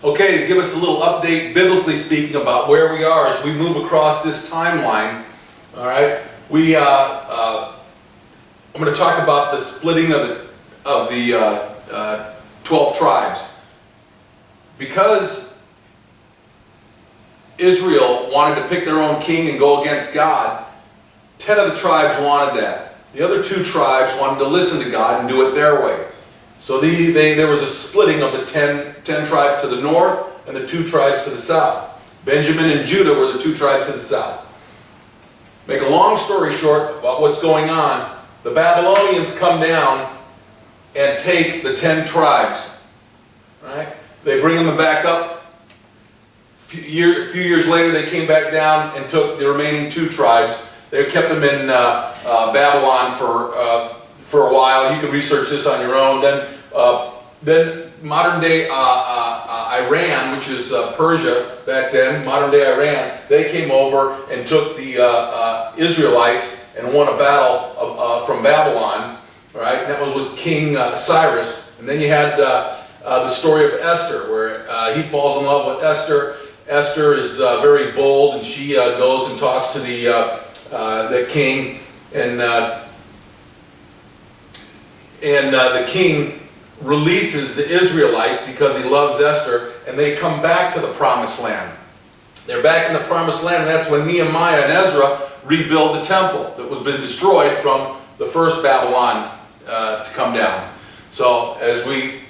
Okay, to give us a little update, biblically speaking, about where we are as we move across this timeline. All right, I'm going to talk about the splitting of the 12 tribes. Because Israel wanted to pick their own king and go against God, 10 of the tribes wanted that. The other 2 tribes wanted to listen to God and do it their way. So there was a splitting of the 10 tribes to the north and the 2 tribes to the south. Benjamin and Judah were the 2 tribes to the south. Make a long story short about what's going on, the Babylonians come down and take the 10 tribes. Right? They bring them back up. A few years later they came back down and took the remaining 2 tribes. They kept them in Babylon for a while. You can research this on your own. Then modern day Iran, which is Persia back then, modern day Iran, they came over and took the Israelites and won a battle from Babylon. Right? And that was with King Cyrus. And then you had the story of Esther, where he falls in love with Esther. Esther is very bold, and she goes and talks to the king, and the king releases the Israelites because he loves Esther, and they come back to the Promised Land. They're back in the Promised Land, and that's when Nehemiah and Ezra rebuild the temple that was been destroyed from the first Babylon to come down. So as we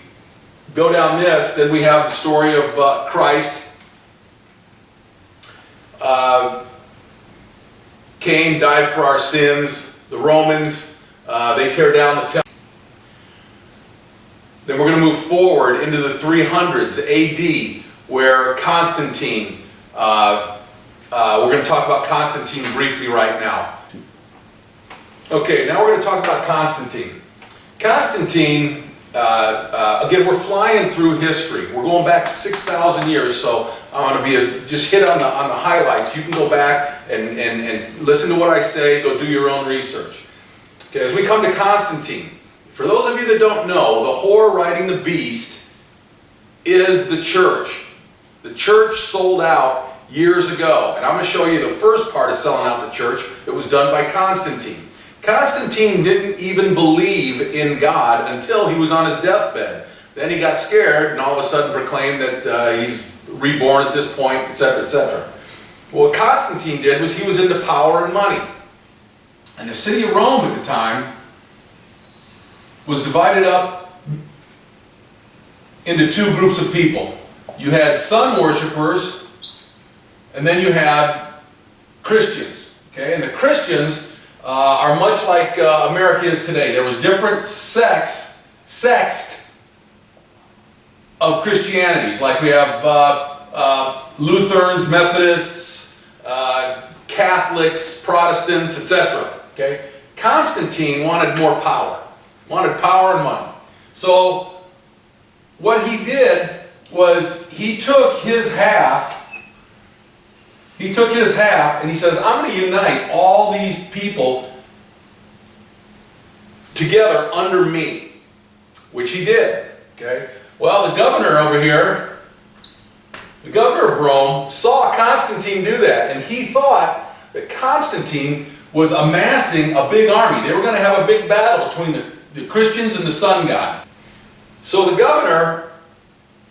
go down this, then we have the story of Christ. Came, died for our sins. The Romans, they tear down the temple. Then we're going to move forward into the 300s AD, where Constantine, we're going to talk about Constantine briefly right now. Okay, now we're going to talk about Constantine. Constantine, again, we're flying through history. We're going back 6,000 years, so I want to be just hit on the highlights. You can go back and listen to what I say, go do your own research. Okay, as we come to Constantine, for those of you that don't know, the whore riding the beast is the church. The church sold out years ago, and I'm going to show you the first part of selling out the church that was done by Constantine. Constantine didn't even believe in God until he was on his deathbed. Then he got scared and all of a sudden proclaimed that he's reborn at this point, etc., etc. Well, what Constantine did was he was into power and money. And the city of Rome at the time was divided up into 2 groups of people. You had sun worshippers, and then you had Christians. Okay, and the Christians are much like America is today. There was different sects of Christianities. Like we have Lutherans, Methodists, Catholics, Protestants, etc. Okay, Constantine wanted more power. Wanted power and money. So what he did was he took his half. He took his half and he says, I'm going to unite all these people together under me, which he did. Okay. Well, the governor over here, the governor of Rome, saw Constantine do that, and he thought that Constantine was amassing a big army. They were going to have a big battle between the Christians and the sun god. So the governor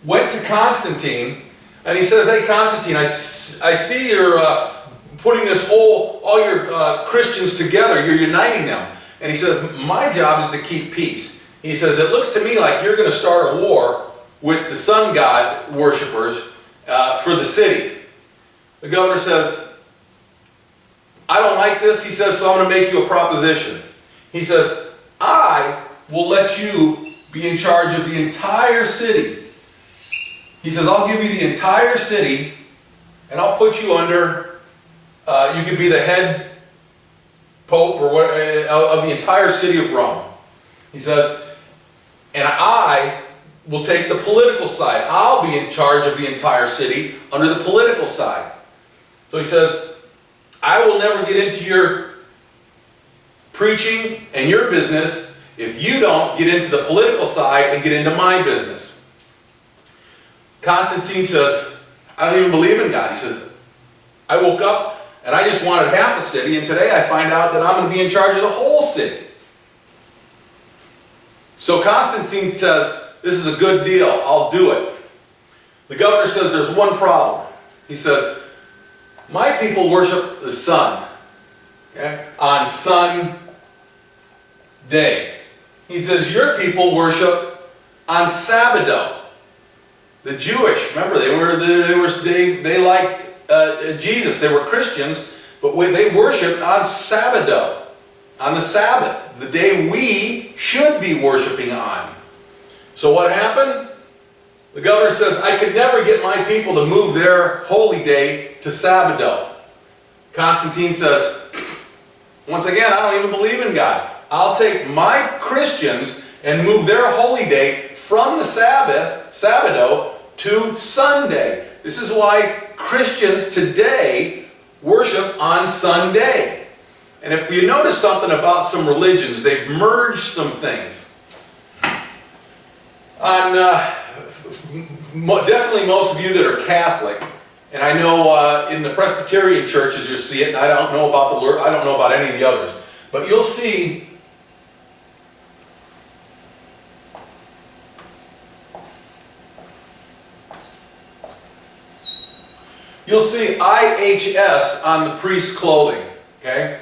went to Constantine and he says, hey Constantine, I see you're putting this all your Christians together, you're uniting them. And he says, my job is to keep peace. He says, it looks to me like you're going to start a war with the sun god worshippers for the city. The governor says, I don't like this. He says, so I'm going to make you a proposition. He says, I will let you be in charge of the entire city. He says, I'll give you the entire city, and I'll put you under, you could be the head pope or what, of the entire city of Rome. He says, and I will take the political side. I'll be in charge of the entire city under the political side. So he says, I will never get into your preaching and your business if you don't get into the political side and get into my business. Constantine says, I don't even believe in God. He says, I woke up and I just wanted half a city, and today I find out that I'm going to be in charge of the whole city. So Constantine says, this is a good deal, I'll do it. The governor says, there's one problem. He says, my people worship the sun, okay, on Sunday. He says, your people worship on Sabbath. The Jewish, remember, they liked Jesus. They were Christians, but they worshipped on Sabbath, on the Sabbath, the day we should be worshiping on. So what happened? The governor says, I could never get my people to move their holy day to Sabbath. Constantine says, once again, I don't even believe in God. I'll take my Christians and move their holy day from the Sabbath to Sunday. This is why Christians today worship on Sunday. And if you notice something about some religions, they've merged some things. Definitely most of you that are Catholic, and I know in the Presbyterian churches you'll see it, and I don't know about any of the others, but you'll see IHS on the priest's clothing. Okay,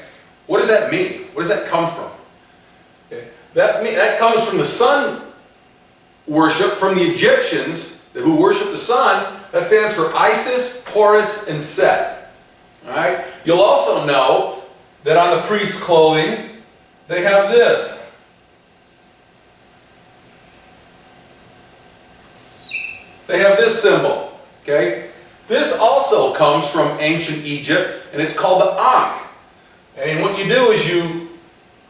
what does that mean? Where does that come from? Okay. That comes from the sun worship, from the Egyptians who worship the sun. That stands for Isis, Horus, and Set. All right. You'll also know that on the priest's clothing they have this. They have this symbol. Okay. This also comes from ancient Egypt, and it's called the Ankh. And what you do is you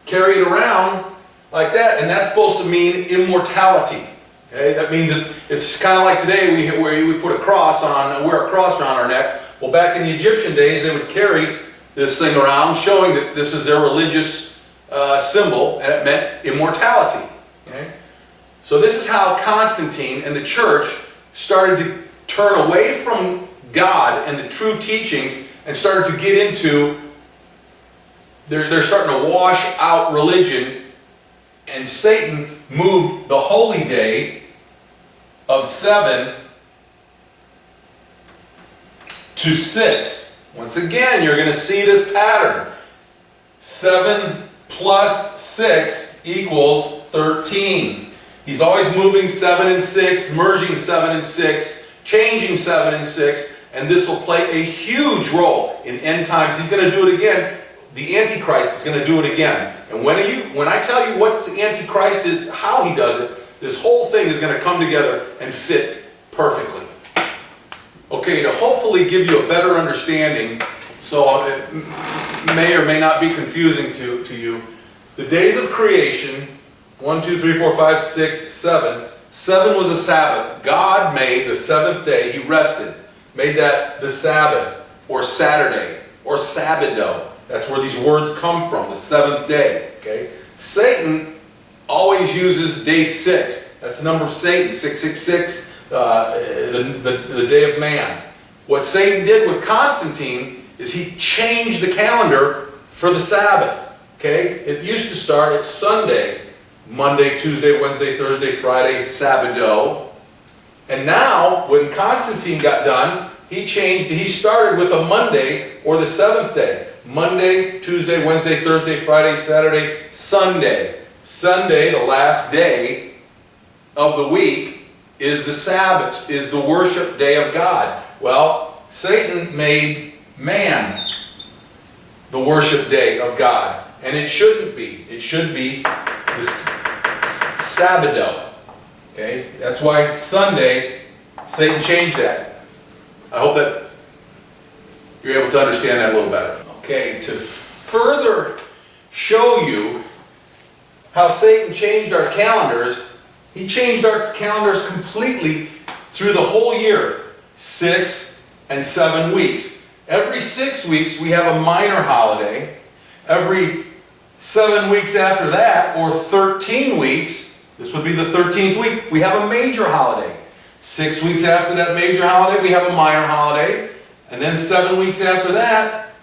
carry it around like that, and that's supposed to mean immortality. Okay? That means it's kind of like today where we put a cross on, wear a cross around our neck. Well, back in the Egyptian days, they would carry this thing around, showing that this is their religious symbol, and it meant immortality. Okay? So this is how Constantine and the church started to turn away from God and the true teachings and started to get into, they're starting to wash out religion, and Satan moved the holy day of 7 to 6. Once again, you're going to see this pattern. 7 plus 6 equals 13. He's always moving 7 and 6, merging 7 and 6, changing 7 and 6, and this will play a huge role in end times. He's going to do it again. The Antichrist is going to do it again. And when I tell you what the Antichrist is, how he does it, this whole thing is going to come together and fit perfectly. Okay, to hopefully give you a better understanding, so it may or may not be confusing to you, the days of creation, 1, 2, 3, 4, 5, 6, 7. 7 was a Sabbath. God made the 7th day, he rested, made that the Sabbath, or Saturday, or Sabbath. That's where these words come from, the 7th day. Okay? Satan always uses day 6. That's the number of Satan, 666, the day of man. What Satan did with Constantine is he changed the calendar for the Sabbath. Okay? It used to start at Sunday, Monday, Tuesday, Wednesday, Thursday, Friday, Sabbath. And now, when Constantine got done, he started with a Monday, or the 7th day. Monday, Tuesday, Wednesday, Thursday, Friday, Saturday, Sunday. Sunday, the last day of the week, is the Sabbath, is the worship day of God. Well, Satan made man the worship day of God. And it shouldn't be. It should be the Sabbath. Okay? That's why Sunday, Satan changed that. I hope that you're able to understand that a little better. Okay, to further show you how Satan changed our calendars, he changed our calendars completely through the whole year, 6 and 7 weeks. Every 6 weeks we have a minor holiday. Every 7 weeks after that, or 13 weeks, this would be the 13th week, we have a major holiday. 6 weeks after that major holiday, we have a minor holiday. And then 7 weeks after that,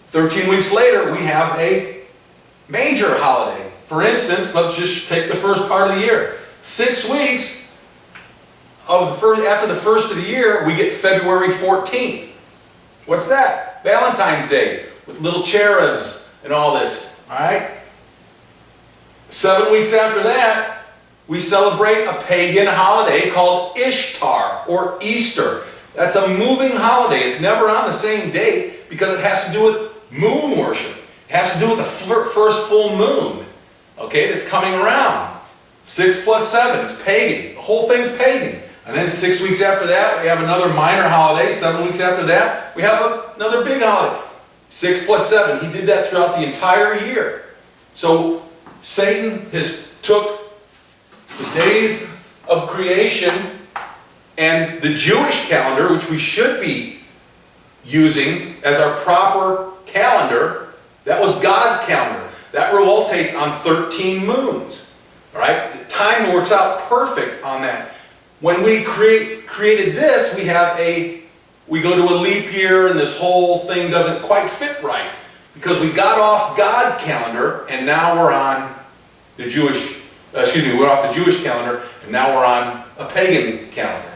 13 weeks later, we have a major holiday. For instance, let's just take the first part of the year. 6 weeks after the first of the year, we get February 14th. What's that? Valentine's Day, with little cherubs and all this, all right? 7 weeks after that, we celebrate a pagan holiday called Ishtar, or Easter. That's a moving holiday. It's never on the same date because it has to do with moon worship. It has to do with the first full moon, okay, that's coming around. 6 plus 7, it's pagan. The whole thing's pagan. And then 6 weeks after that, we have another minor holiday. 7 weeks after that, we have another big holiday. 6 plus 7, he did that throughout the entire year. So Satan took the days of creation and the Jewish calendar, which we should be using as our proper calendar. That was God's calendar. That rotates on 13 moons. All right? The time works out perfect on that. When we created this, we go to a leap year, and this whole thing doesn't quite fit right because we got off God's calendar, and now we're on the Jewish. We're off the Jewish calendar, and now we're on a pagan calendar.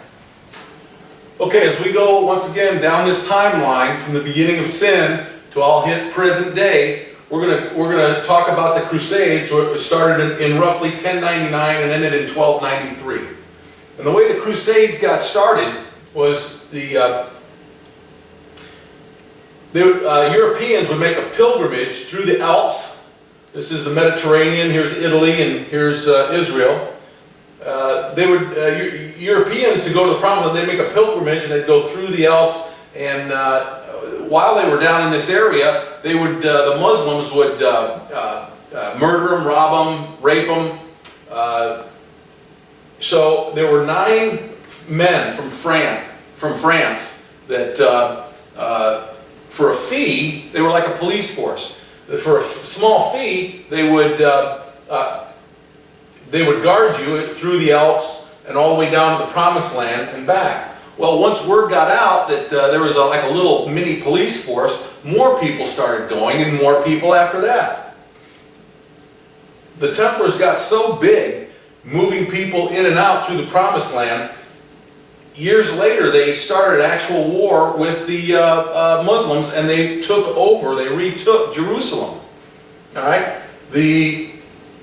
Okay, as we go once again down this timeline from the beginning of sin to all hit present day, we're gonna talk about the Crusades. So it started in roughly 1099 and ended in 1293. And the way the Crusades got started was the Europeans would make a pilgrimage through the Alps. This is the Mediterranean. Here's Italy, and here's Israel. Europeans, to go to the promised land, they'd make a pilgrimage, and they'd go through the Alps. And while they were down in this area, the Muslims would murder them, rob them, rape them. So there were 9 men from France that, for a fee, they were like a police force. For a small fee, they would guard you through the Alps and all the way down to the Promised Land and back. Well, once word got out that there was like a little mini police force, more people started going, and more people after that. The Templars got so big, moving people in and out through the Promised Land. Years later, they started an actual war with the Muslims, and they retook Jerusalem. All right? The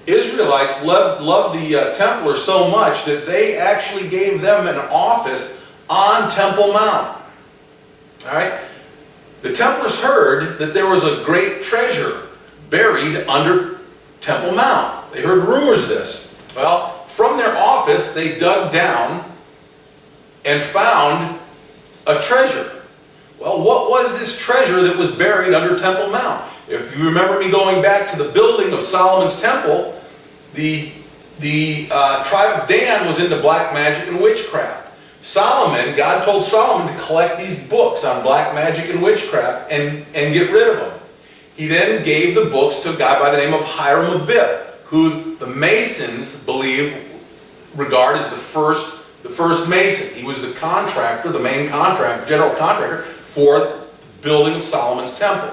Israelites loved the Templars so much that they actually gave them an office on Temple Mount. All right? The Templars heard that there was a great treasure buried under Temple Mount. They heard rumors of this. Well, from their office, they dug down and found a treasure. Well, what was this treasure that was buried under Temple Mount? If you remember me going back to the building of Solomon's temple, the tribe of Dan was into black magic and witchcraft. God told Solomon to collect these books on black magic and witchcraft and get rid of them. He then gave the books to a guy by the name of Hiram Abiff, who the Masons regard as the first Mason. He was the contractor, the main contractor, general contractor for the building of Solomon's temple.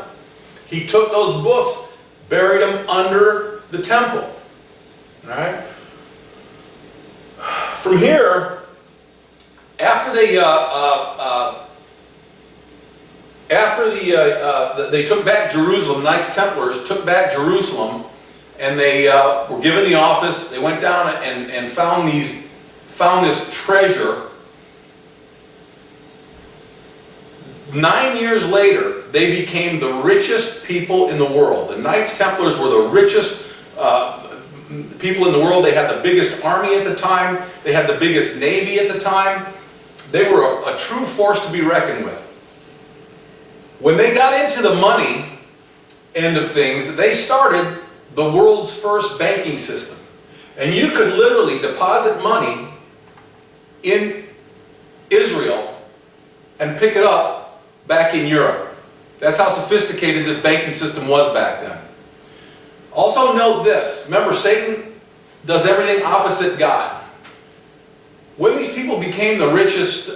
He took those books, buried them under the temple. All right. From here, after they took back Jerusalem, Knights Templars took back Jerusalem, and they were given the office. They went down and found this treasure. 9 years later, they became the richest people in the world. The Knights Templars were the richest people in the world. They had the biggest army at the time. They had the biggest navy at the time. They were a true force to be reckoned with. When they got into the money end of things, they started the world's first banking system. And you could literally deposit money in Israel and pick it up back in Europe. That's how sophisticated this banking system was back then. Also note this. Remember, Satan does everything opposite God. when these people became the richest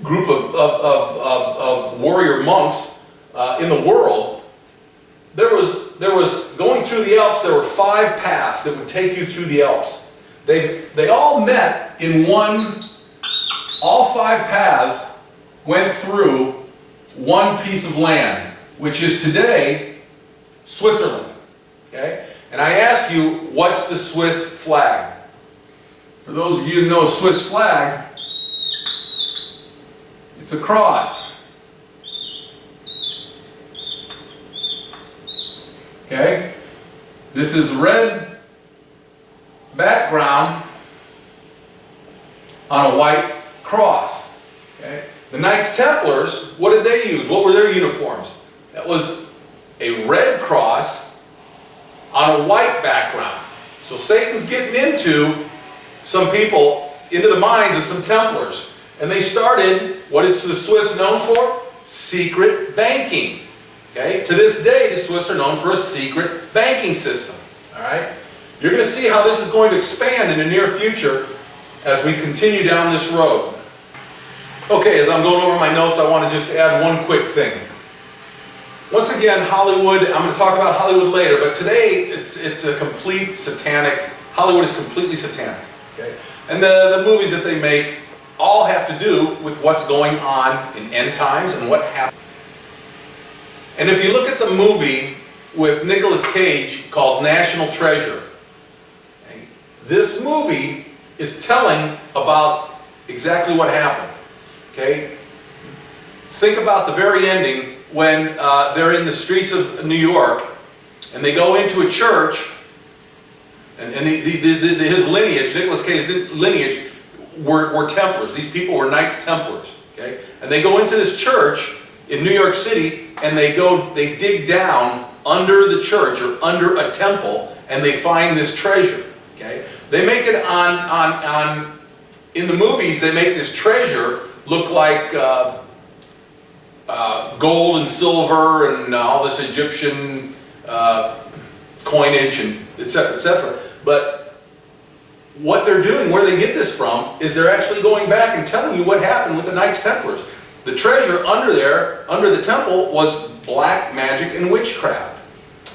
group of warrior monks in the world, there was going through the Alps, there were 5 paths that would take you through the Alps. They all met in one, all 5 paths went through one piece of land, which is today Switzerland. Okay? And I ask you, what's the Swiss flag? For those of you who know a Swiss flag, it's a cross. Okay? This is red background on a white cross. Okay? The Knights Templars, what did they use? What were their uniforms? That was a red cross on a white background. So Satan's getting into some people, into the minds of some Templars. And they started, what is the Swiss known for? Secret banking. Okay? To this day, the Swiss are known for a secret banking system. Alright? You're going to see how this is going to expand in the near future as we continue down this road. Okay, as I'm going over my notes, I want to just add one quick thing. Once again, Hollywood, I'm going to talk about Hollywood later, but today it's a complete satanic, Hollywood is completely satanic. Okay? And the movies that they make all have to do with what's going on in end times and what happened. And if you look at the movie with Nicolas Cage called National Treasure, okay, this movie is telling about exactly what happened. Okay? Think about the very ending when they're in the streets of New York and they go into a church, and his lineage, Nicolas Cage's lineage, were Templars. These people were Knights Templars. Okay? And they go into this church in New York City and they dig down under the church or under a temple and they find this treasure. Okay? They make it in the movies, they make this treasure look like gold and silver and all this Egyptian coinage and etc., etc. But what they're doing, where they get this from, is they're actually going back and telling you what happened with the Knights Templars. The treasure under there, under the temple, was black magic and witchcraft.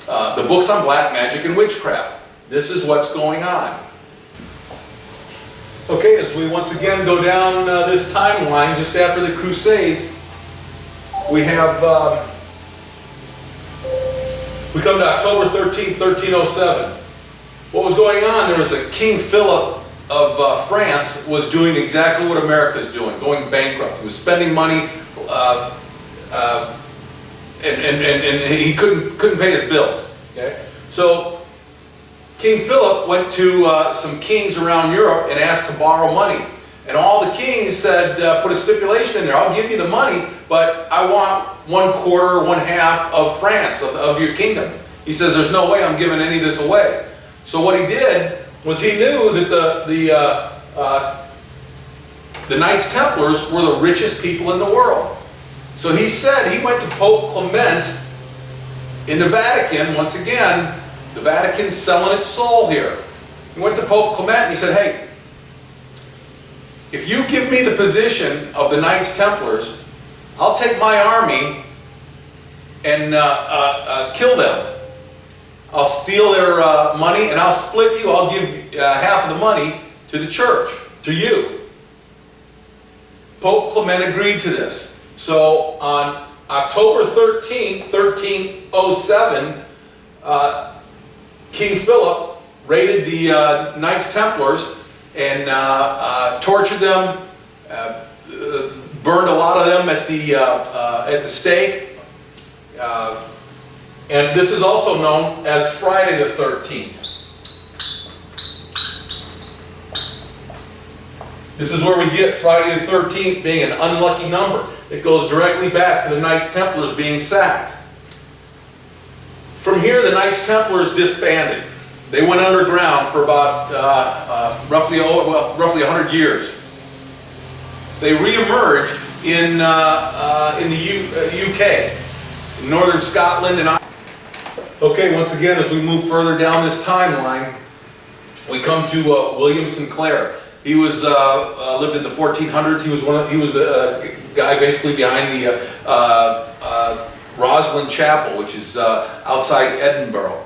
The books on black magic and witchcraft. This is what's going on. Okay, as we once again go down this timeline, just after the Crusades, we have, we come to October 13th, 1307. What was going on? There was a King Philip of France was doing exactly what America's doing, going bankrupt. He was spending money, and he couldn't pay his bills. Okay? So King Philip went to some kings around Europe and asked to borrow money. And all the kings said, put a stipulation in there, I'll give you the money, but I want 1/4, 1/2 of France, of your kingdom. He says, there's no way I'm giving any of this away. So what he did was he knew that the Knights Templars were the richest people in the world. So he said, he went to Pope Clement in the Vatican. Once again, the Vatican's selling its soul here. He went to Pope Clement and he said, hey, if you give me the position of the Knights Templars, I'll take my army and kill them. I'll steal their money and I'll split you. I'll give half of the money to the church, to you. Pope Clement agreed to this. So on October 13th, 1307, King Philip raided the Knights Templars and tortured them, burned a lot of them at the stake. And this is also known as Friday the 13th. This is where we get Friday the 13th being an unlucky number. It goes directly back to the Knights Templars being sacked. From here, the Knights Templars disbanded. They went underground for about roughly 100 years. They re-emerged in the UK, in northern Scotland and Ireland. Okay, once again, as we move further down this timeline, we come to William Sinclair. He was lived in the 1400s. He was the guy basically behind the Rosslyn Chapel, which is outside Edinburgh.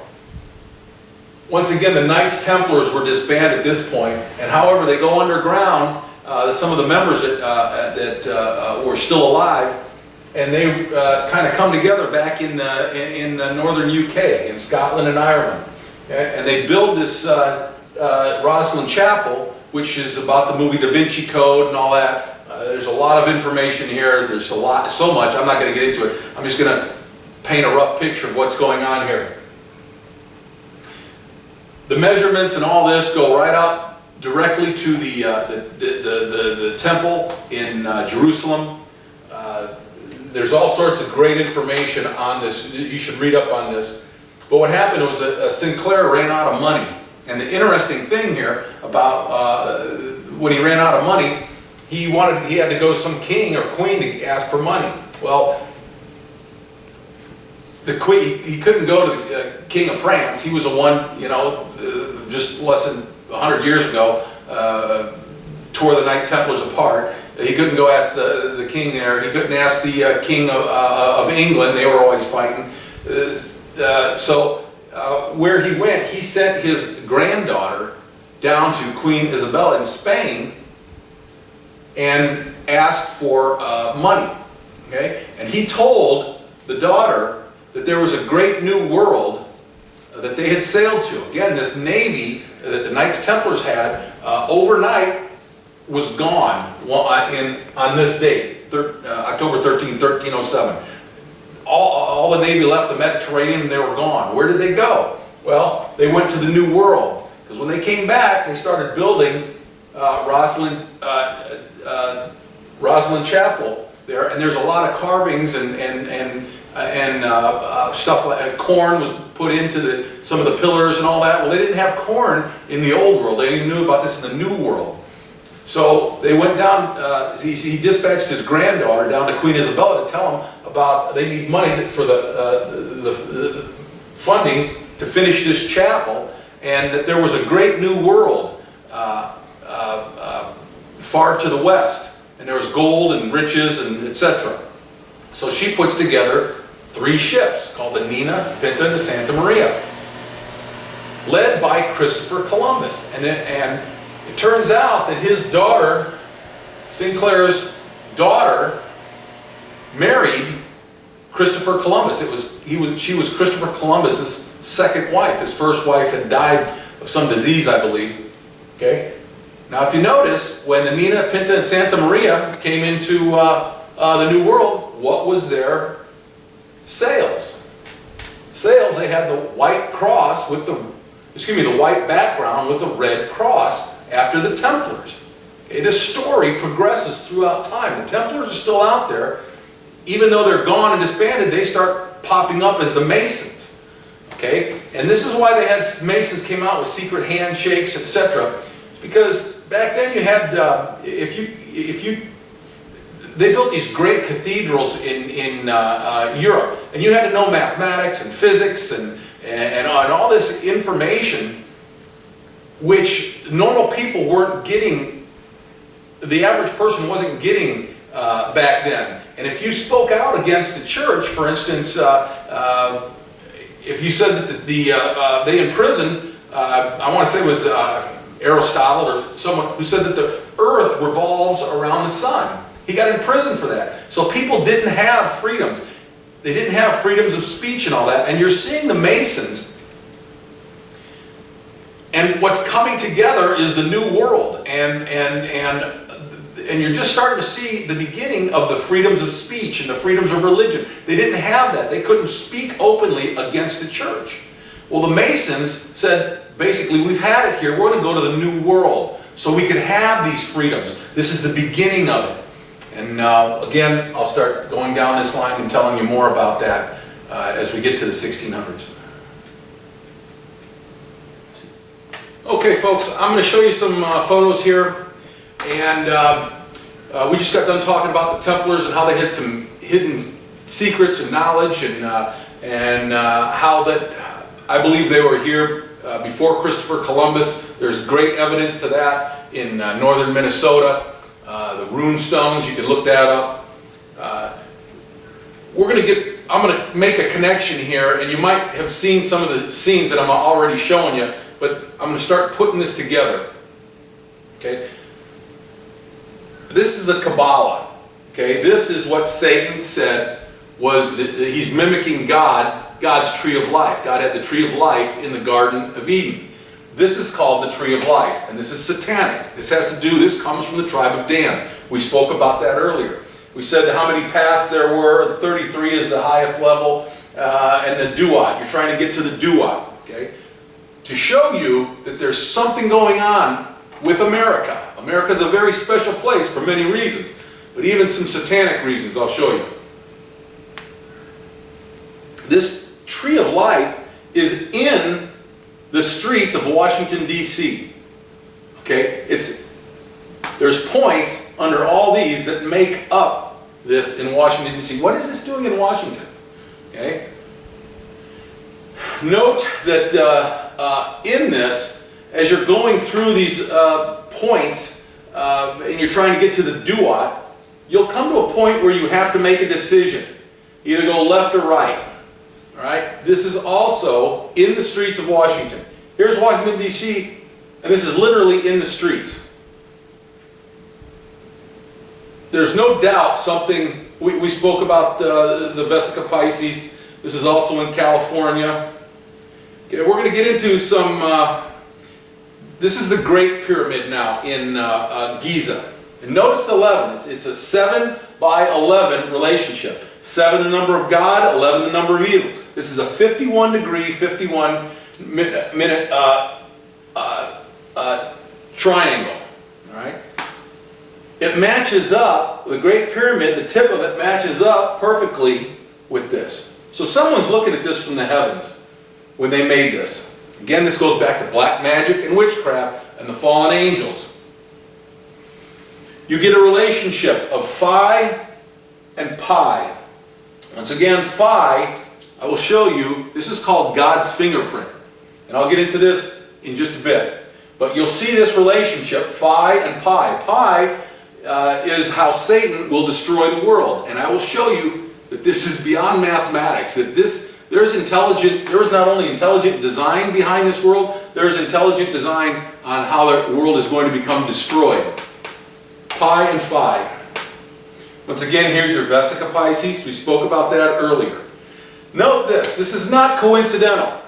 Once again, the Knights Templars were disbanded at this point, and however, they go underground. Some of the members that were still alive, and they kind of come together back in the northern UK, in Scotland and Ireland, and they build this Rosslyn Chapel, which is about the movie Da Vinci Code and all that. There's a lot of information here. There's so much. I'm not going to get into it. I'm just going to paint a rough picture of what's going on here. The measurements and all this go right out directly to the temple in Jerusalem. There's all sorts of great information on this. You should read up on this. But what happened was Sinclair ran out of money. And the interesting thing here about when he ran out of money, he had to go to some king or queen to ask for money. Well, the queen, he couldn't go to the king of France. He was the one, just less than 100 years ago, tore the Knights Templars apart. He couldn't go ask the king there. He couldn't ask the king of England. They were always fighting. Where he went, he sent his granddaughter down to Queen Isabella in Spain and asked for money. Okay? And he told the daughter that there was a great new world that they had sailed to. Again, this navy that the Knights Templars had overnight was gone on this date, October 13, 1307. All the navy left the Mediterranean and they were gone. Where did they go? Well, they went to the New World, because when they came back, they started building Rosslyn Chapel there, and there's a lot of carvings and stuff like corn was put into some of the pillars and all that. Well, they didn't have corn in the old world. They knew about this in the New World. So they went down, he dispatched his granddaughter down to Queen Isabella to tell him about they need money for the funding to finish this chapel, and that there was a great new world far to the west, and there was gold and riches and etc. So she puts together 3 ships called the Nina, Pinta, and the Santa Maria, led by Christopher Columbus, and it turns out that his daughter, Sinclair's daughter, married Christopher Columbus. She was Christopher Columbus's second wife. His first wife had died of some disease, I believe. Okay. Now, if you notice, when the Nina, Pinta, and Santa Maria came into the New World, what was their sails? Sails. They had the white cross with the white background with the red cross. After the Templars. Okay, this story progresses throughout time. The Templars are still out there. Even though they're gone and disbanded, they start popping up as the Masons. Okay? And this is why they had Masons came out with secret handshakes, etc. Because back then you had, they built these great cathedrals in Europe, and you had to know mathematics and physics and all this information, which normal people weren't getting, the average person wasn't getting back then. And if you spoke out against the church, for instance, if you said that they imprisoned, I want to say it was Aristotle or someone who said that the earth revolves around the sun. He got imprisoned for that. So people didn't have freedoms. They didn't have freedoms of speech and all that. And you're seeing the Masons. And what's coming together is the New World, and you're just starting to see the beginning of the freedoms of speech and the freedoms of religion. They didn't have that. They couldn't speak openly against the church. Well, the Masons said, basically, we've had it here. We're going to go to the New World so we could have these freedoms. This is the beginning of it. And again, I'll start going down this line and telling you more about that as we get to the 1600s. Okay, folks, I'm going to show you some photos here, and we just got done talking about the Templars and how they had some hidden secrets and knowledge, and how that I believe they were here before Christopher Columbus There's great evidence to that in northern Minnesota. The rune stones, you can look that up. I'm going to make a connection here, and you might have seen some of the scenes that I'm already showing you, but I'm going to start putting this together. Okay? This is a Kabbalah. Okay? This is what Satan said was that he's mimicking God's tree of life. God had the tree of life in the Garden of Eden. This is called the tree of life, and this is satanic. This comes from the tribe of Dan. We spoke about that earlier. We said how many paths there were. 33 is the highest level, and the duat. You're trying to get to the duat, okay? To show you that there's something going on with America. America's a very special place for many reasons, but even some satanic reasons I'll show you. This tree of life is in the streets of Washington, D.C. Okay? There's points under all these that make up this in Washington, D.C. What is this doing in Washington? Okay? Note that in this, as you're going through these points and you're trying to get to the duat, you'll come to a point where you have to make a decision. Either go left or right. All right? This is also in the streets of Washington. Here's Washington, D.C., and this is literally in the streets. There's no doubt something, we spoke about the Vesica Pisces. This is also in California. Okay, we're going to get into some, this is the Great Pyramid now in Giza. And notice the 11, it's a 7 by 11 relationship. 7 the number of God, 11 the number of evil. This is a 51 degree, 51 minute triangle. All right? It matches up, the Great Pyramid, the tip of it matches up perfectly with this. So someone's looking at this from the heavens when they made this. Again, this goes back to black magic and witchcraft and the fallen angels. You get a relationship of phi and pi. Once again, phi, I will show you, this is called God's fingerprint. And I'll get into this in just a bit. But you'll see this relationship, phi and pi. Pi is how Satan will destroy the world. And I will show you that this is beyond mathematics, that there is not only intelligent design behind this world, there is intelligent design on how the world is going to become destroyed. Pi and phi. Once again, here's your Vesica Pisces. We spoke about that earlier. Note this is not coincidental.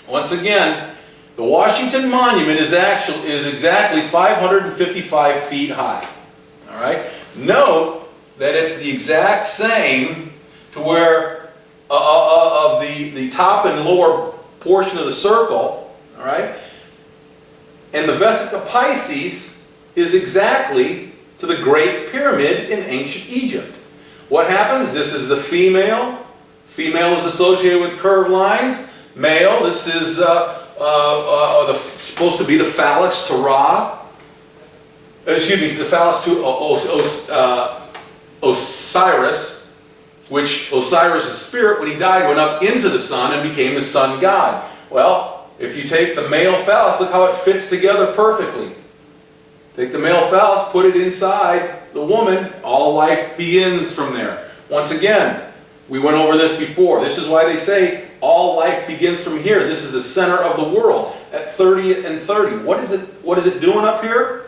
Once again, the Washington Monument is exactly 555 feet high. All right? Note that it's the exact same to where of the top and lower portion of the circle. All right? And the Vesica Pisces is exactly to the Great Pyramid in ancient Egypt. What happens? This is the female. Female is associated with curved lines. Male, this is supposed to be the phallus to Ra. Excuse me, the phallus to Osiris, which Osiris' spirit, when he died, went up into the sun and became the sun god. Well, if you take the male phallus, look how it fits together perfectly. Take the male phallus, put it inside the woman, all life begins from there. Once again, we went over this before. This is why they say all life begins from here. This is the center of the world at 30 and 30. What is it doing up here?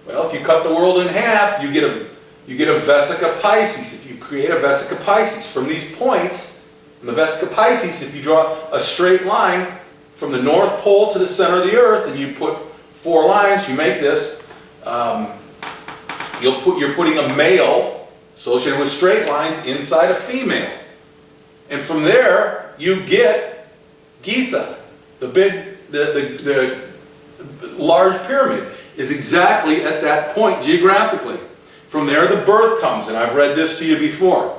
Well, if you cut the world in half, you get a Vesica Pisces. If you create a Vesica Pisces from these points, in the Vesica Pisces, if you draw a straight line from the North Pole to the center of the Earth, and you put 4 lines, you make this. You're putting a male associated with straight lines inside a female, and from there you get Giza, the large pyramid is exactly at that point geographically. From there the birth comes, and I've read this to you before.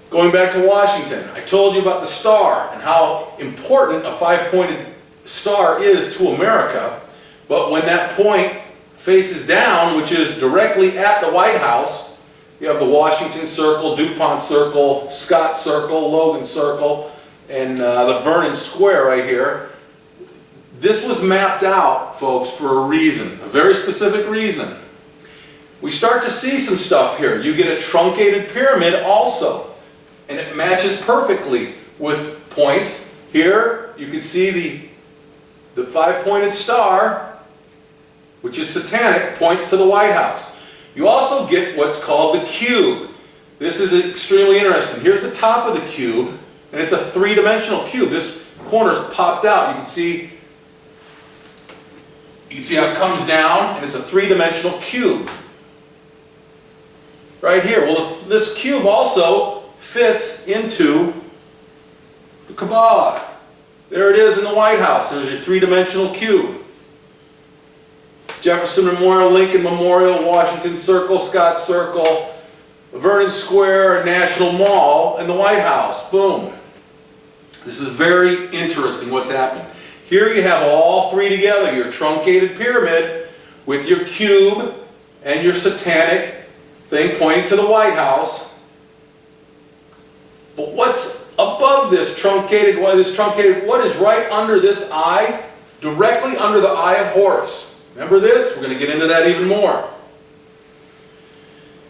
Going back to Washington, I told you about the star and how important a 5-pointed star is to America, but when that point faces down, which is directly at the White House, you have the Washington Circle, DuPont Circle, Scott Circle, Logan Circle, and the Vernon Square right here. This was mapped out, folks, for a reason, a very specific reason. We start to see some stuff here. You get a truncated pyramid also, and it matches perfectly with points. Here, you can see the five-pointed star, which is satanic, points to the White House. You also get what's called the cube. This is extremely interesting. Here's the top of the cube, and it's a three-dimensional cube. This corner's popped out. You can see how it comes down, and it's a three-dimensional cube. Right here. Well, this cube also fits into the Kabbalah. There it is in the White House. There's your three-dimensional cube. Jefferson Memorial, Lincoln Memorial, Washington Circle, Scott Circle, Vernon Square, National Mall, and the White House. Boom. This is very interesting what's happening. Here you have all three together. Your truncated pyramid with your cube and your satanic thing pointing to the White House. But what's above this truncated, what is right under this eye? Directly under the eye of Horus. Remember this? We're going to get into that even more.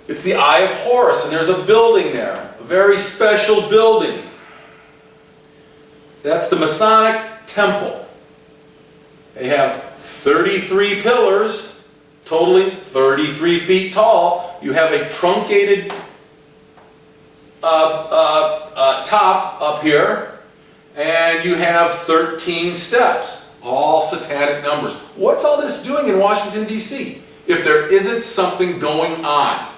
It's the Eye of Horus, and there's a building there. A very special building. That's the Masonic Temple. They have 33 pillars, totaling 33 feet tall. You have a truncated top up here, and you have 13 steps, all satanic numbers. What's all this doing in Washington, D.C.? If there isn't something going on,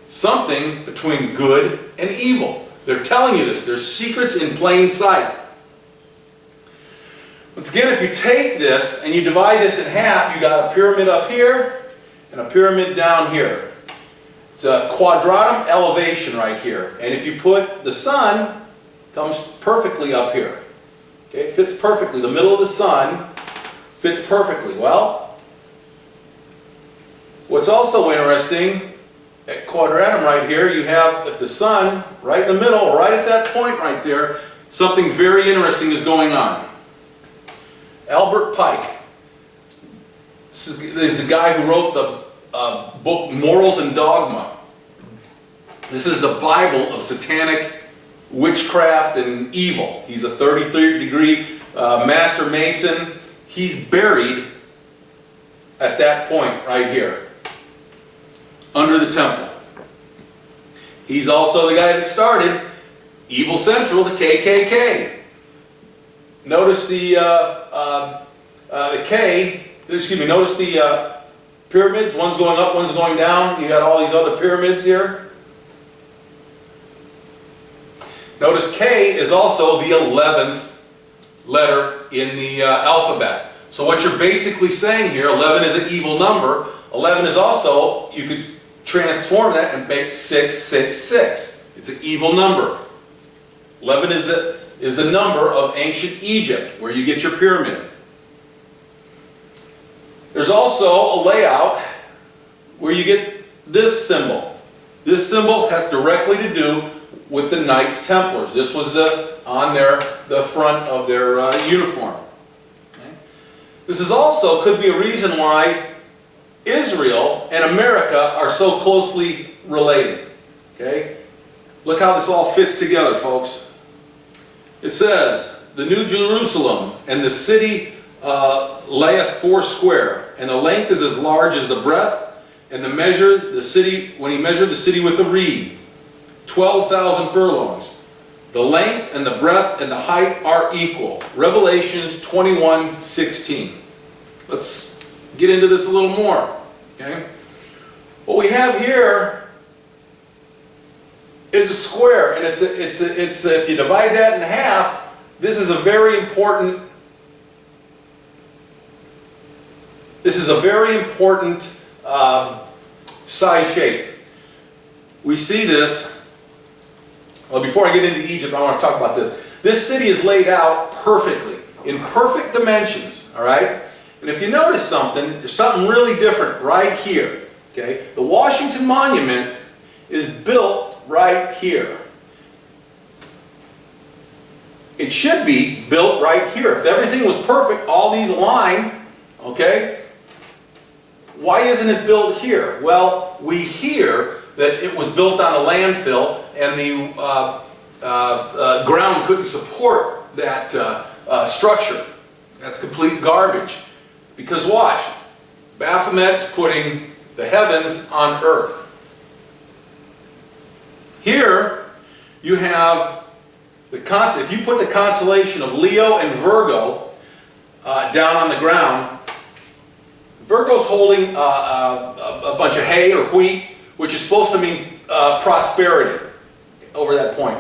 something between good and evil. They're telling you this. There's secrets in plain sight. Once again, if you take this and you divide this in half, you got a pyramid up here and a pyramid down here. It's a quadratum elevation right here. And if you put the sun, comes perfectly up here. Okay, it fits perfectly. The middle of the sun fits perfectly. Well, what's also interesting, at quadratum right here, you have, if the sun, right in the middle, right at that point right there, something very interesting is going on. Albert Pike. This is the guy who wrote the book Morals and Dogma. This is the Bible of satanic witchcraft and evil. He's a 33-degree master mason. He's buried at that point right here, under the temple. He's also the guy that started Evil Central, the KKK. Notice notice the pyramids. One's going up, one's going down. You got all these other pyramids here. Notice K is also the 11th letter in the alphabet. So what you're basically saying here, 11 is an evil number. 11 is also, you could transform that and make 666. It's an evil number. 11 is the number of ancient Egypt, where you get your pyramid. There's also a layout where you get this symbol. This symbol has directly to do with the Knights Templars. This was on the front of their uniform. Okay. This is also could be a reason why Israel and America are so closely related. Okay? Look how this all fits together, folks. It says, the New Jerusalem and the city layeth foursquare, and the length is as large as the breadth, and the measure the city, when he measured the city with a reed, 12,000 furlongs. The length and the breadth and the height are equal. Revelations 21:16. Let's get into this a little more. Okay? What we have here is a square, and it's if you divide that in half, this is a very important. This is a very important size shape. We see this. Well, before I get into Egypt, I want to talk about this. This city is laid out perfectly, in perfect dimensions. All right. And if you notice something, there's something really different right here. Okay. The Washington Monument is built right here. it should be built right here. If everything was perfect, all these align, okay? Why isn't it built here? Well, we hear that it was built on a landfill and the ground couldn't support that structure. That's complete garbage. Because watch, Baphomet's putting the heavens on earth. Here you have if you put the constellation of Leo and Virgo down on the ground, Virgo's holding a bunch of hay or wheat, which is supposed to mean prosperity over that point.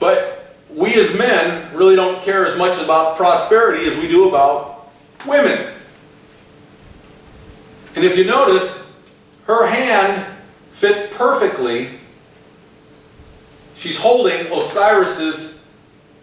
But we as men really don't care as much about prosperity as we do about women. And if you notice, her hand fits perfectly. She's holding Osiris's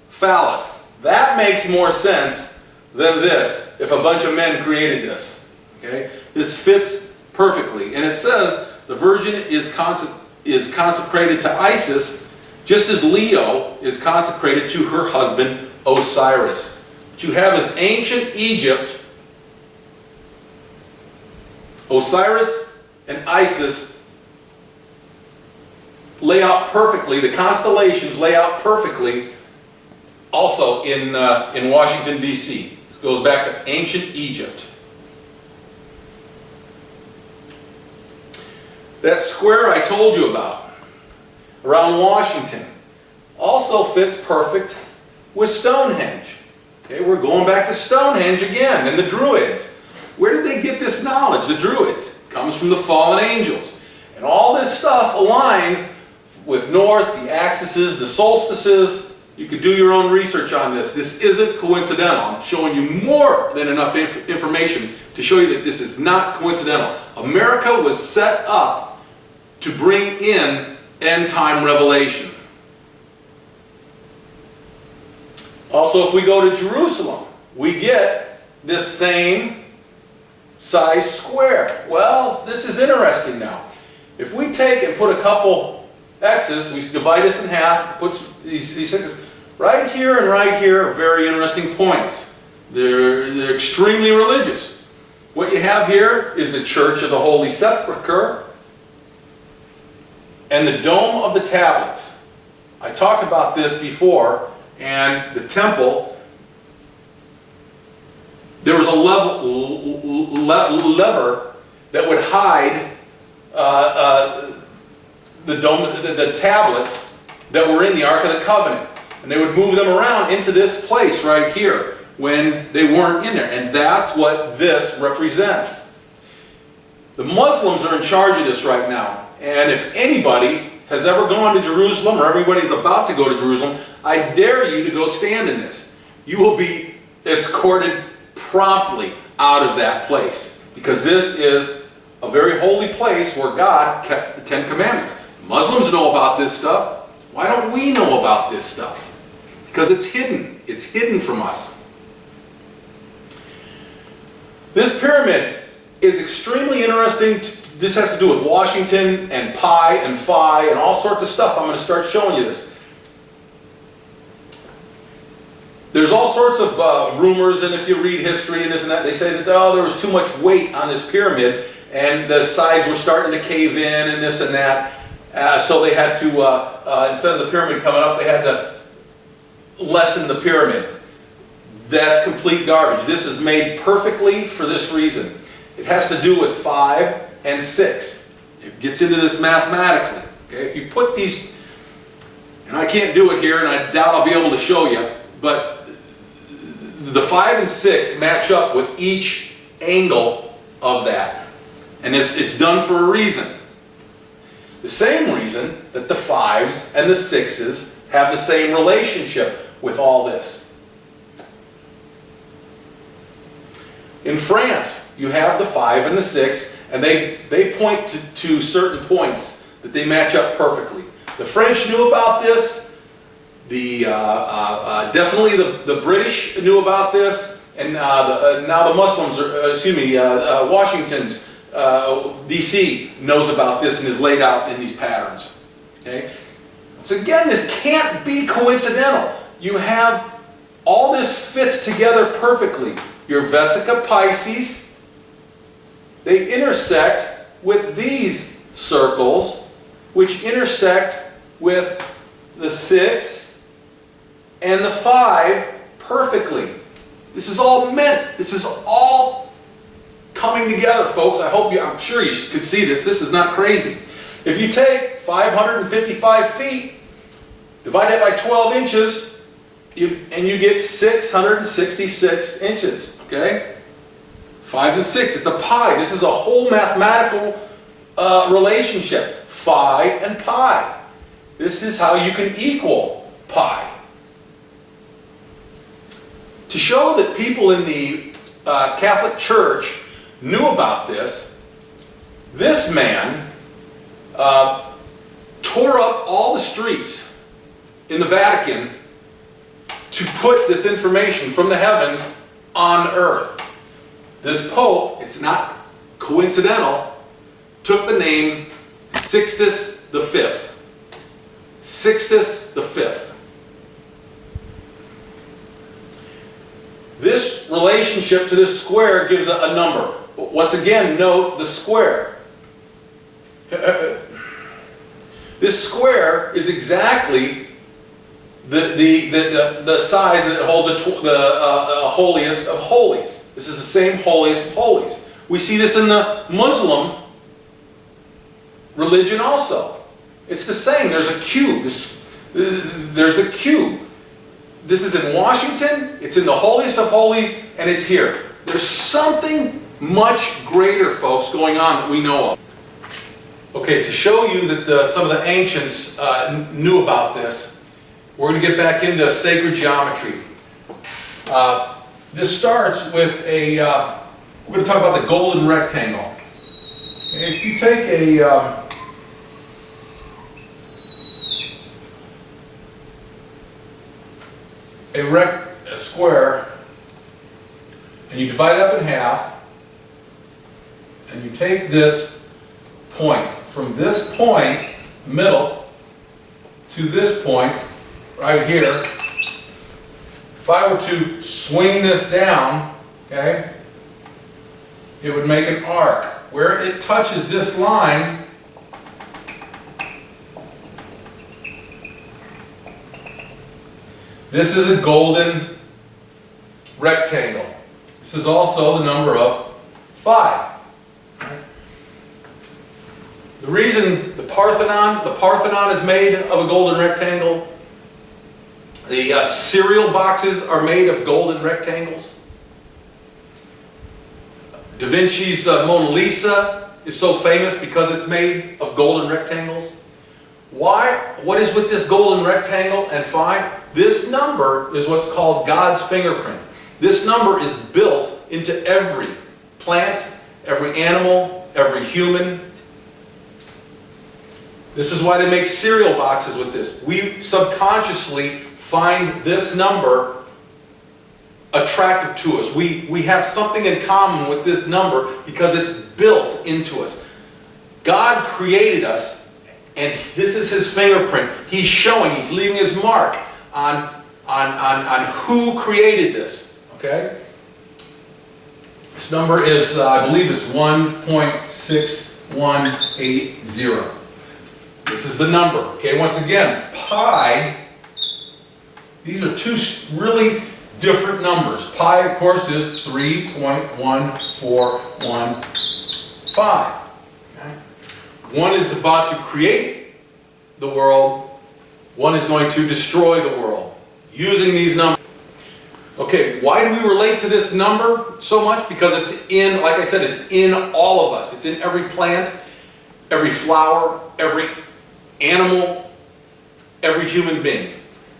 phallus. That makes more sense than this, if a bunch of men created this. Okay? This fits perfectly. And it says the virgin is consecrated to Isis, just as Leo is consecrated to her husband Osiris. What you have is ancient Egypt. Osiris and Isis lay out perfectly, the constellations lay out perfectly also in Washington, D.C. It goes back to ancient Egypt. That square I told you about around Washington also fits perfect with Stonehenge. Okay, we're going back to Stonehenge again, and the Druids. Where did they get this knowledge? The Druids. It comes from the fallen angels. And all this stuff aligns with north, the axes, the solstices. You could do your own research on this. This isn't coincidental. I'm showing you more than enough information to show you that this is not coincidental. America was set up to bring in end-time revelation. Also, if we go to Jerusalem, we get this same size square. Well, this is interesting now. If we take and put a couple X's, we divide this in half, put these sixes, right here and right here are very interesting points. They're extremely religious. What you have here is the Church of the Holy Sepulchre and the Dome of the Tablets. I talked about this before, and the temple, there was a lever that would hide the tablets that were in the Ark of the Covenant. And they would move them around into this place right here when they weren't in there. And that's what this represents. The Muslims are in charge of this right now. And if anybody has ever gone to Jerusalem, or everybody's about to go to Jerusalem, I dare you to go stand in this. You will be escorted promptly out of that place. Because this is a very holy place where God kept the Ten Commandments. Muslims know about this stuff. Why don't we know about this stuff? Because it's hidden. It's hidden from us. This pyramid is extremely interesting. This has to do with Washington and pi and phi and all sorts of stuff. I'm going to start showing you this. There's all sorts of rumors, and if you read history and this and that, they say that, oh, there was too much weight on this pyramid and the sides were starting to cave in and this and that. So they had to, instead of the pyramid coming up, they had to lessen the pyramid. That's complete garbage. This is made perfectly for this reason. It has to do with 5 and 6. It gets into this mathematically. Okay? If you put these, and I can't do it here, and I doubt I'll be able to show you, but the 5 and 6 match up with each angle of that. And it's done for a reason. The same reason that the 5s and the 6s have the same relationship with all this. In France, you have the 5 and the 6, and they point to certain points that they match up perfectly. The French knew about this. Definitely the British knew about this, and now the Muslims, Washington's D.C. knows about this and is laid out in these patterns. Okay? So again, this can't be coincidental. you have all this fits together perfectly. Your Vesica Pisces, they intersect with these circles, which intersect with the 6 and the 5 perfectly. This is all meant, this is all coming together, folks. I'm sure you could see this. This is not crazy. If you take 555 feet, divide that by 12 inches, and you get 666 inches, okay? 5 and 6, it's a pi. This is a whole mathematical relationship, phi and pi. This is how you can equal pi. To show that people in the Catholic Church knew about this, this man tore up all the streets in the Vatican to put this information from the heavens on earth. This Pope, it's not coincidental, took the name Sixtus V. Sixtus V. This relationship to this square gives a number. Once again, note the square. This square is exactly the size that holds the holiest of holies. This is the same holiest of holies. We see this in the Muslim religion also. It's the same. There's a cube. There's a cube. This is in Washington, it's in the holiest of holies, and it's here. There's something much greater, folks, going on that we know of. Okay, to show you that some of the ancients knew about this, we're going to get back into sacred geometry. This starts with we're going to talk about the golden rectangle. If you take a square and you divide it up in half, and you take this point, from this point, middle, to this point, right here. If I were to swing this down, okay, it would make an arc. Where it touches this line, this is a golden rectangle. This is also the number of 5. The reason the Parthenon is made of a golden rectangle, the cereal boxes are made of golden rectangles. Da Vinci's Mona Lisa is so famous because it's made of golden rectangles. Why? What is with this golden rectangle and 5? This number is what's called God's fingerprint. This number is built into every plant, every animal, every human. This is why they make cereal boxes with this. We subconsciously find this number attractive to us. We have something in common with this number because it's built into us. God created us, and this is His fingerprint. He's showing, He's leaving His mark on who created this. Okay? This number is, I believe it's 1.6180. This is the number. Okay, once again, pi, these are two really different numbers. Pi, of course, is 3.1415. Okay? One is about to create the world. One is going to destroy the world using these numbers. Okay, why do we relate to this number so much? Because it's in, like I said, it's in all of us. It's in every plant, every flower, every animal, every human being.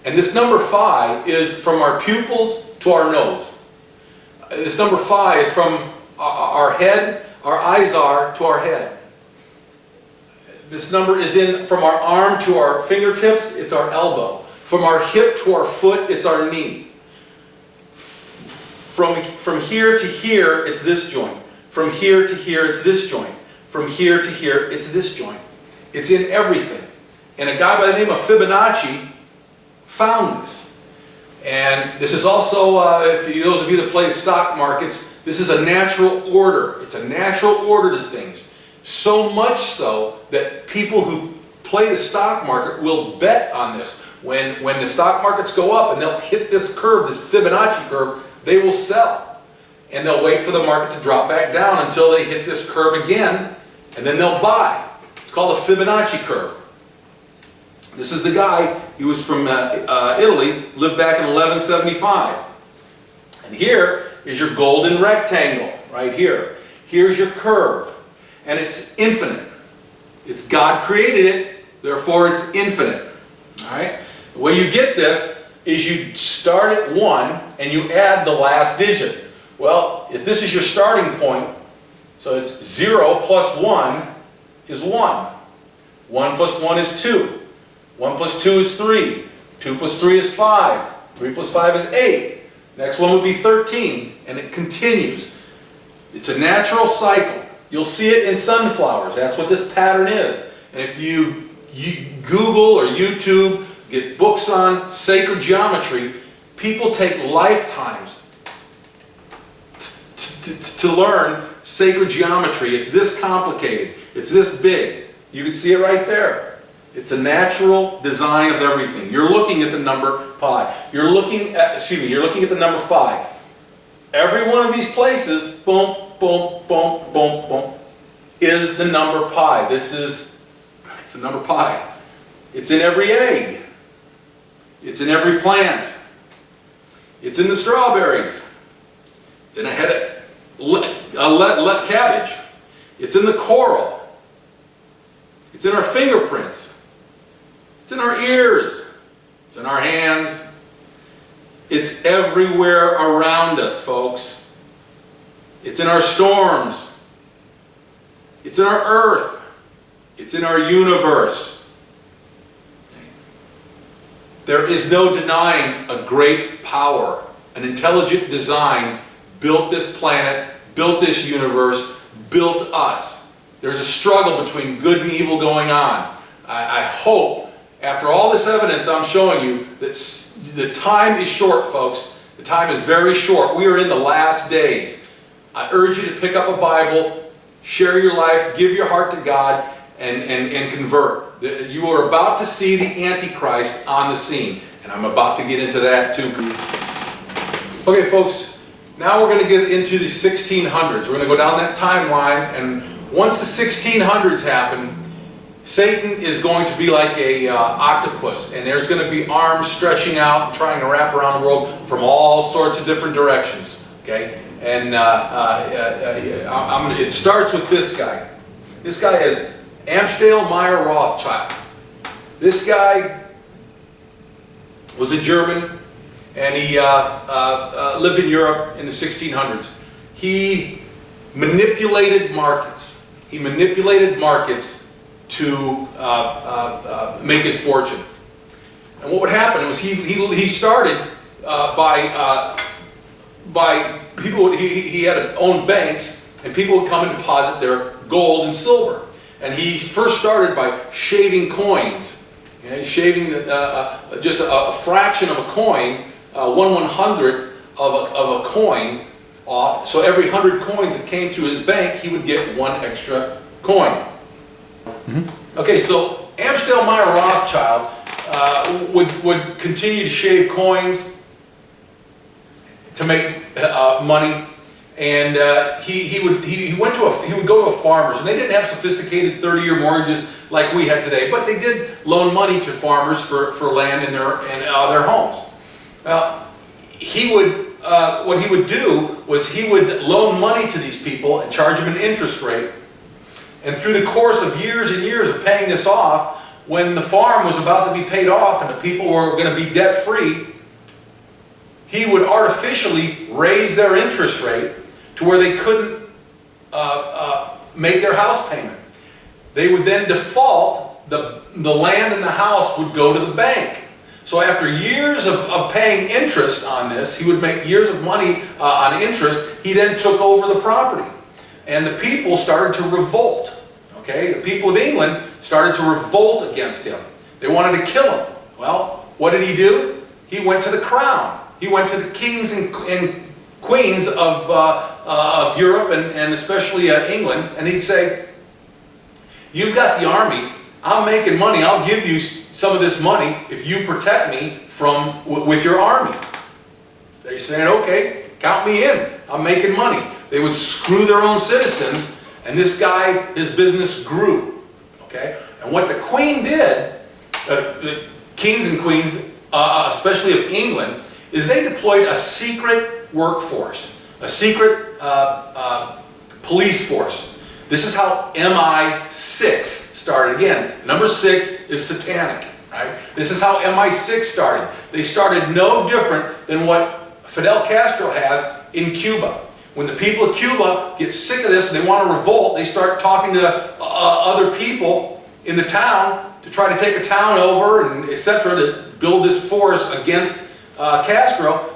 And this number 5 is from our pupils to our nose. This number 5 is from our head, our eyes are to our head. This number is in from our arm to our fingertips, it's our elbow. From our hip to our foot, it's our knee. From here to here, it's this joint. From here to here, it's this joint. From here to here, it's this joint. It's in everything. And a guy by the name of Fibinacci found this. And this is also, those of you that play the stock markets, this is a natural order. It's a natural order to things. So much so that people who play the stock market will bet on this. When the stock markets go up and they'll hit this curve, this Fibonacci curve, they will sell. And they'll wait for the market to drop back down until they hit this curve again, and then they'll buy. It's called the Fibonacci curve. This is the guy, he was from Italy, lived back in 1175. And here is your golden rectangle, right here. Here's your curve. And it's infinite. It's God created it, therefore it's infinite. All right? The way you get this is you start at 1 and you add the last digit. Well, if this is your starting point, so it's 0 plus 1 is 1. 1 plus 1 is 2. 1 plus 2 is 3. 2 plus 3 is 5. 3 plus 5 is 8. Next one would be 13, and it continues. It's a natural cycle. You'll see it in sunflowers. That's what this pattern is. And if you Google or YouTube, get books on sacred geometry, people take lifetimes to learn sacred geometry. It's this complicated. It's this big. You can see it right there. It's a natural design of everything. You're looking at the number pi. You're looking at the number 5. Every one of these places, boom, boom, boom, boom, boom, is the number pi. It's the number pi. It's in every egg. It's in every plant. It's in the strawberries. It's in a head of cabbage. It's in the coral. It's in our fingerprints. It's in our ears. It's in our hands. It's everywhere around us, folks. It's in our storms. It's in our earth. It's in our universe. There is no denying a great power. An intelligent design built this planet, built this universe, built us. There's a struggle between good and evil going on. I hope, after all this evidence I'm showing you, that the time is short, folks. The time is very short. We are in the last days. I urge you to pick up a Bible, share your life, give your heart to God, and convert. You are about to see the Antichrist on the scene, and I'm about to get into that too. Okay, folks, now we're going to get into the 1600s. We're going to go down that timeline, and once the 1600s happen, Satan is going to be like a octopus, and there's going to be arms stretching out and trying to wrap around the world from all sorts of different directions. Okay, and it starts with this guy. This guy is Amstel Meyer Rothschild. This guy was a German, and he lived in Europe in the 1600s. He manipulated markets. He manipulated markets to make his fortune. And what would happen was he started by people. He had owned banks, and people would come and deposit their gold and silver. And he first started by shaving coins, shaving just a fraction of a coin, 1/100th of a coin off. So every 100 coins that came through his bank, he would get one extra coin. Okay, so Amstel Meyer Rothschild would continue to shave coins to make money, and he would go to a farmer's, and they didn't have sophisticated 30-year mortgages like we had today, but they did loan money to farmers for land in their homes. Well, what he would do was he would loan money to these people and charge them an interest rate. And through the course of years and years of paying this off, when the farm was about to be paid off and the people were going to be debt-free, he would artificially raise their interest rate to where they couldn't make their house payment. They would then default. The land and the house would go to the bank. So after years of paying interest on this, he would make years of money on interest. He then took over the property. And the people started to revolt. Okay, the people of England started to revolt against him. They wanted to kill him. Well, what did he do? he went to the crown. He went to the kings and queens of Europe and especially England, and he'd say, you've got the army, I'm making money, I'll give you some of this money if you protect me with your army. They're saying, okay, count me in, I'm making money. They would screw their own citizens, and this guy, his business grew. Okay? And what the queen did, the kings and queens, especially of England, is they deployed a secret workforce, a secret police force. This is how MI6 started. Again, number 6 is satanic, right? This is how MI6 started. They started no different than what Fidel Castro has in Cuba. When the people of Cuba get sick of this and they want to revolt, they start talking to other people in the town to try to take a town over and etc. to build this force against Castro.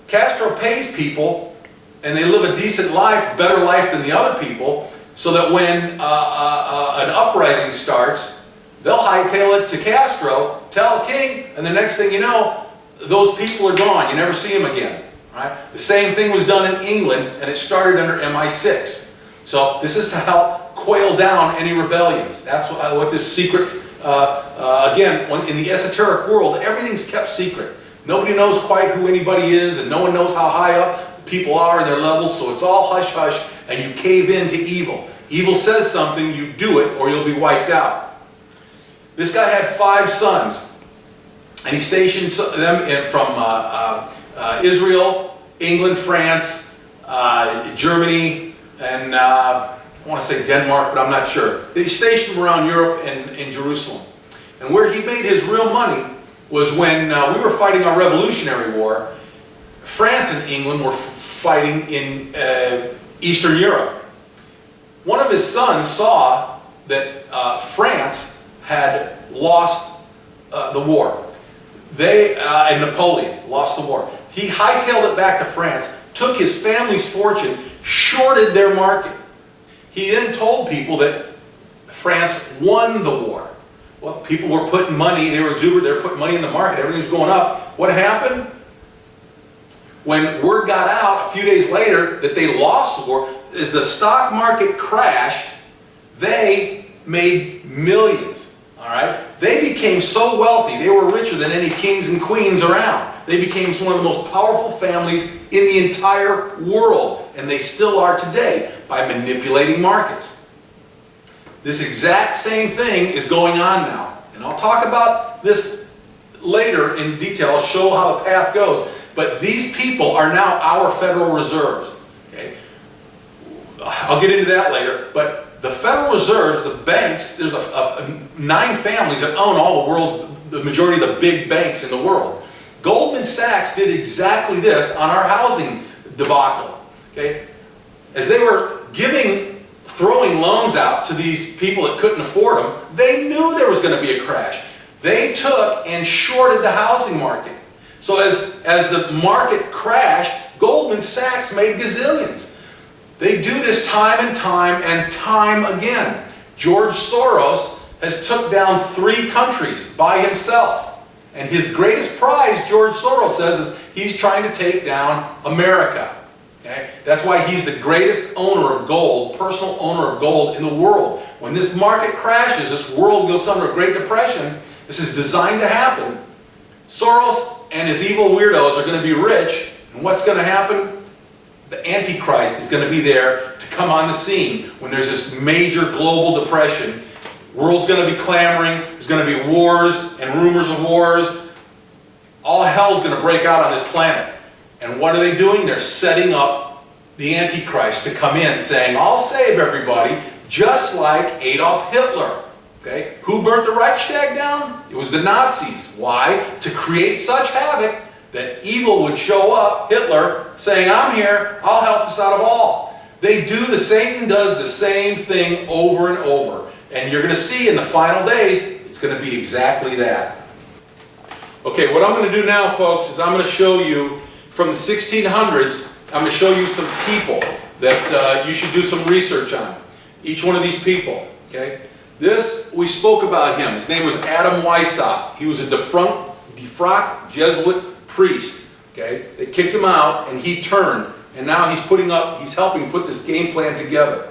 Castro pays people and they live a decent life, better life than the other people, so that when an uprising starts, they'll hightail it to Castro, tell the king, and the next thing you know, those people are gone. You never see them again. Right? The same thing was done in England, and it started under MI6. So this is to help quail down any rebellions. That's what this secret, again, in the esoteric world, everything's kept secret. Nobody knows quite who anybody is, and no one knows how high up people are in their levels, so it's all hush-hush, and you cave in to evil. Evil says something, you do it, or you'll be wiped out. This guy had 5 sons, and he stationed them from Israel, England, France, Germany, and I want to say Denmark, but I'm not sure. He stationed them around Europe and in Jerusalem. And where he made his real money was when we were fighting our Revolutionary War. France and England were fighting in Eastern Europe. One of his sons saw that France had lost the war. And Napoleon lost the war. He hightailed it back to France, took his family's fortune, shorted their market. He then told people that France won the war. Well, people were putting money, they were exuberant, they were putting money in the market, everything was going up. What happened? When word got out a few days later that they lost the war, as the stock market crashed, they made millions. All right? They became so wealthy, they were richer than any kings and queens around. They became one of the most powerful families in the entire world, and they still are today by manipulating markets. This exact same thing is going on now, and I'll talk about this later in detail. I'll show how the path goes. But these people are now our Federal Reserves. Okay? I'll get into that later, but the Federal Reserves, the banks, there's 9 families that own all the world's, the majority of the big banks in the world. Goldman Sachs did exactly this on our housing debacle. Okay? As they were throwing loans out to these people that couldn't afford them, they knew there was going to be a crash. They took and shorted the housing market. So as the market crashed, Goldman Sachs made gazillions. They do this time and time again. George Soros has took down 3 countries by himself. And his greatest prize, George Soros says, is he's trying to take down America. Okay? That's why he's the greatest owner of gold, personal owner of gold in the world. When this market crashes, this world goes under a Great Depression, this is designed to happen. Soros and his evil weirdos are going to be rich, and what's going to happen? The Antichrist is going to be there to come on the scene when there's this major global depression. World's going to be clamoring, there's going to be wars and rumors of wars. All hell's going to break out on this planet. And what are they doing? They're setting up the Antichrist to come in saying, I'll save everybody, just like Adolf Hitler. Okay? Who burnt the Reichstag down? It was the Nazis. Why? To create such havoc that evil would show up, Hitler, saying, I'm here, I'll help us out of all. Satan does the same thing over and over. And you're going to see in the final days, it's going to be exactly that. Okay, what I'm going to do now, folks, is I'm going to show you from the 1600s, I'm going to show you some people that you should do some research on. Each one of these people, okay? We spoke about him. His name was Adam Weishaupt. He was a defunct defrocked Jesuit priest. Okay, they kicked him out, and he turned, and now he's helping put this game plan together.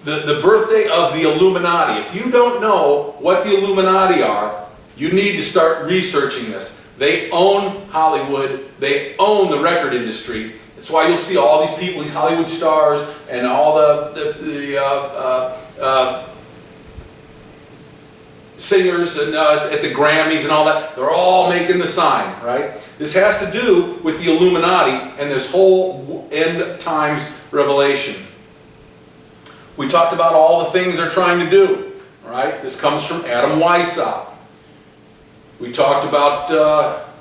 The birthday of the Illuminati. If you don't know what the Illuminati are, you need to start researching this. They own Hollywood. They own the record industry. That's why you'll see all these people, these Hollywood stars, and all the singers and at the Grammys and all that. They're all making the sign, right? This has to do with the Illuminati and this whole end times revelation. We talked about all the things they're trying to do, right? This comes from Adam Weishaupt. We talked about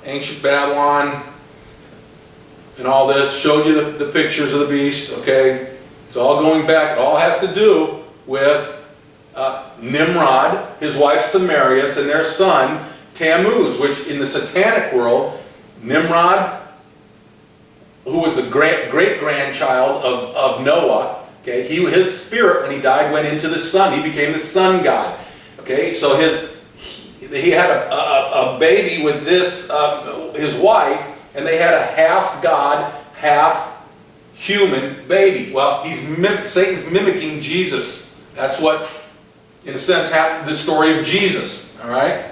ancient Babylon and all this, showed you the pictures of the beast, okay? It's all going back. It all has to do with Nimrod, his wife Samarius, and their son Tammuz, which in the satanic world, Nimrod, who was the great-grandchild of Noah, okay, his spirit, when he died, went into the sun. He became the sun god. Okay, so he had a baby with this his wife, and they had a half god, half human baby. Well, Satan's mimicking Jesus. That's what, in a sense, happened. The story of Jesus. All right.